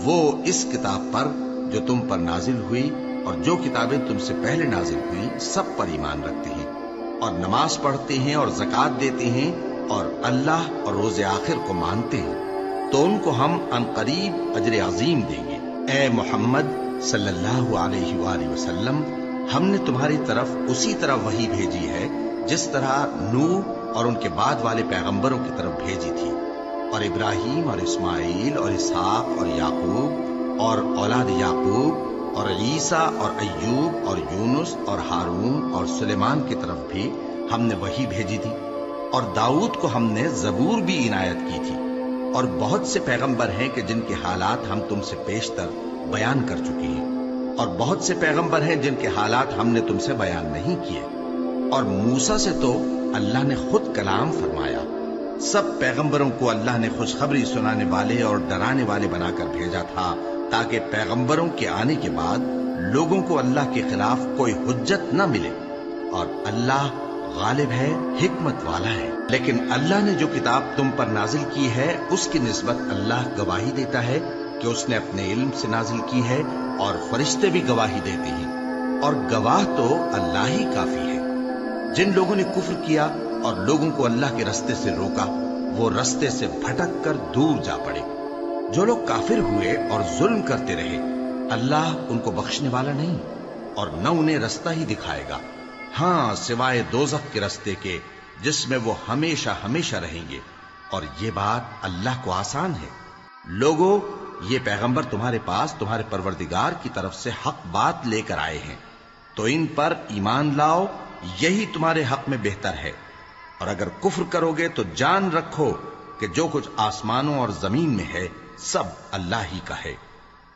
وہ اس کتاب پر جو تم پر نازل ہوئی اور جو کتابیں تم سے پہلے نازل ہوئی سب پر ایمان رکھتے ہیں، اور نماز پڑھتے ہیں اور زکوٰۃ دیتے ہیں، اور اللہ اور روز آخر کو مانتے ہیں، تو ان کو ہم عنقریب اجر عظیم دیں گے۔ اے محمد صلی اللہ علیہ وآلہ وسلم، ہم نے تمہاری طرف اسی طرح وحی بھیجی ہے جس طرح نوح اور ان کے بعد والے پیغمبروں کی طرف بھیجی تھی، اور ابراہیم اور اسماعیل اور اسحاق اور یعقوب اور اولاد یعقوب اور عیسیٰ اور ایوب اور یونس اور ہارون اور سلیمان کی طرف بھی ہم نے وحی بھیجی تھی، اور داؤد کو ہم نے زبور بھی عنایت کی تھی، اور بہت سے پیغمبر ہیں کہ جن کے حالات ہم تم سے پیشتر بیان کر چکے ہیں، اور بہت سے پیغمبر ہیں جن کے حالات ہم نے تم سے بیان نہیں کیے، اور موسیٰ سے تو اللہ نے خود کلام فرمایا۔ سب پیغمبروں کو اللہ نے خوشخبری سنانے والے اور ڈرانے والے بنا کر بھیجا تھا، تاکہ پیغمبروں کے آنے کے بعد لوگوں کو اللہ کے خلاف کوئی حجت نہ ملے، اور اللہ غالب ہے، حکمت والا ہے۔ لیکن اللہ نے جو کتاب تم پر نازل کی ہے اس کی نسبت اللہ گواہی دیتا ہے کہ اس نے اپنے علم سے نازل کی ہے، اور فرشتے بھی گواہی دیتے ہیں، اور گواہ تو اللہ ہی کافی ہے۔ جن لوگوں نے کفر کیا اور لوگوں کو اللہ کے رستے سے روکا وہ رستے سے بھٹک کر دور جا پڑے۔ جو لوگ کافر ہوئے اور ظلم کرتے رہے اللہ ان کو بخشنے والا نہیں، اور نہ انہیں رستہ ہی دکھائے گا، ہاں سوائے دوزخ کے رستے کے جس میں وہ ہمیشہ ہمیشہ رہیں گے، اور یہ بات اللہ کو آسان ہے۔ لوگو، یہ پیغمبر تمہارے پاس تمہارے پروردگار کی طرف سے حق بات لے کر آئے ہیں، تو ان پر ایمان لاؤ، یہی تمہارے حق میں بہتر ہے، اور اگر کفر کرو گے تو جان رکھو کہ جو کچھ آسمانوں اور زمین میں ہے سب اللہ ہی کا ہے،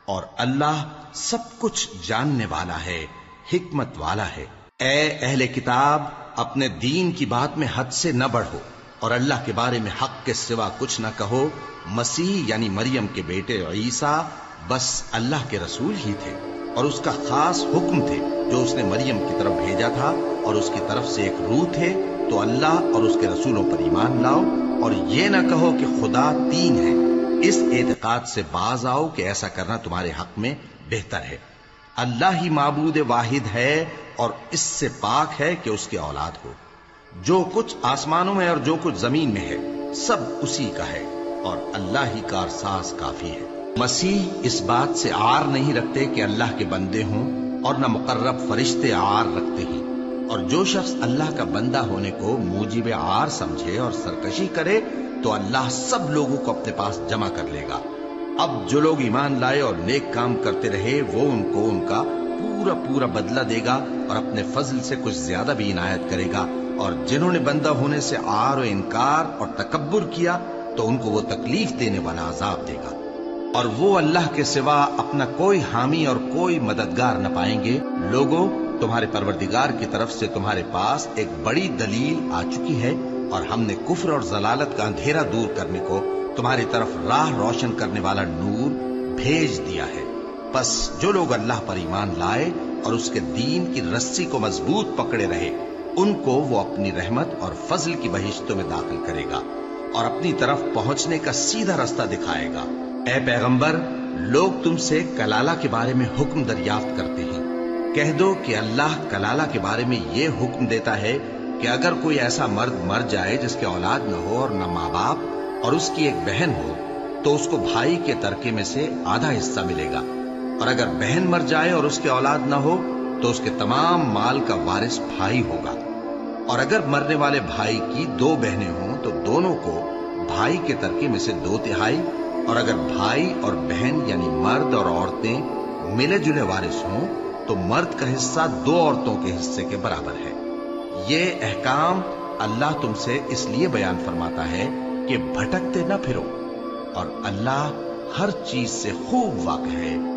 اور اللہ سب کچھ جاننے والا ہے، حکمت والا ہے۔ اے اہل کتاب، اپنے دین کی بات میں حد سے نہ بڑھو، اور اللہ کے بارے میں حق کے سوا کچھ نہ کہو۔ مسیح یعنی مریم کے بیٹے عیسیٰ بس اللہ کے رسول ہی تھے، اور اس کا خاص حکم تھے جو اس نے مریم کی طرف بھیجا تھا، اور اس کی طرف سے ایک روح تھے، تو اللہ اور اس کے رسولوں پر ایمان لاؤ، اور یہ نہ کہو کہ خدا تین ہے۔ اس اعتقاد سے باز آؤ کہ ایسا کرنا تمہارے حق میں بہتر ہے۔ اللہ ہی معبود واحد ہے، اور اس سے پاک ہے کہ اس کی اولاد ہو۔ جو کچھ آسمانوں میں اور جو کچھ زمین میں ہے سب اسی کا ہے، اور اللہ ہی کارساز کافی ہے۔ مسیح اس بات سے عار نہیں رکھتے کہ اللہ کے بندے ہوں، اور نہ مقرب فرشتے عار رکھتے ہیں، اور جو شخص اللہ کا بندہ ہونے کو موجب عار سمجھے اور سرکشی کرے تو اللہ سب لوگوں کو اپنے پاس جمع کر لے گا۔ اب جو لوگ ایمان لائے اور نیک کام کرتے رہے وہ ان کو ان کا پورا پورا بدلہ دے گا، اور اپنے فضل سے کچھ زیادہ بھی عنایت کرے گا، اور جنہوں نے بندہ ہونے سے عار و انکار اور تکبر کیا تو ان کو وہ تکلیف دینے والا عذاب دے گا، اور وہ اللہ کے سوا اپنا کوئی حامی اور کوئی مددگار نہ پائیں گے۔ لوگوں، تمہارے پروردگار کی طرف سے تمہارے پاس ایک بڑی دلیل آ چکی ہے، اور ہم نے کفر اور ضلالت کا اندھیرا دور کرنے کو تمہاری طرف راہ روشن کرنے والا نور بھیج دیا ہے۔ پس جو لوگ اللہ پر ایمان لائے اور اس کے دین کی رسی کو مضبوط پکڑے رہے ان کو وہ اپنی رحمت اور فضل کی بہشتوں میں داخل کرے گا، اور اپنی طرف پہنچنے کا سیدھا رستہ دکھائے گا۔ اے پیغمبر، لوگ تم سے کلالہ کے بارے میں حکم دریافت کرتے ہیں، کہہ دو کہ اللہ کلالہ کے بارے میں یہ حکم دیتا ہے کہ اگر کوئی ایسا مرد مر جائے جس کے اولاد نہ ہو اور نہ ماں باپ اور اس کی ایک بہن ہو تو اس کو بھائی کے ترکے میں سے آدھا حصہ ملے گا، اور اگر بہن مر جائے اور اس کے اولاد نہ ہو تو اس کے تمام مال کا وارث بھائی ہوگا، اور اگر مرنے والے بھائی کی 2 بہنیں ہوں تو دونوں کو بھائی کے ترکے میں سے 2/3، اور اگر بھائی اور بہن یعنی مرد اور عورتیں ملے جلے وارث ہوں تو مرد کا حصہ 2 عورتوں کے حصے کے برابر ہے۔ یہ احکام اللہ تم سے اس لیے بیان فرماتا ہے کہ بھٹکتے نہ پھرو، اور اللہ ہر چیز سے خوب واقف ہے۔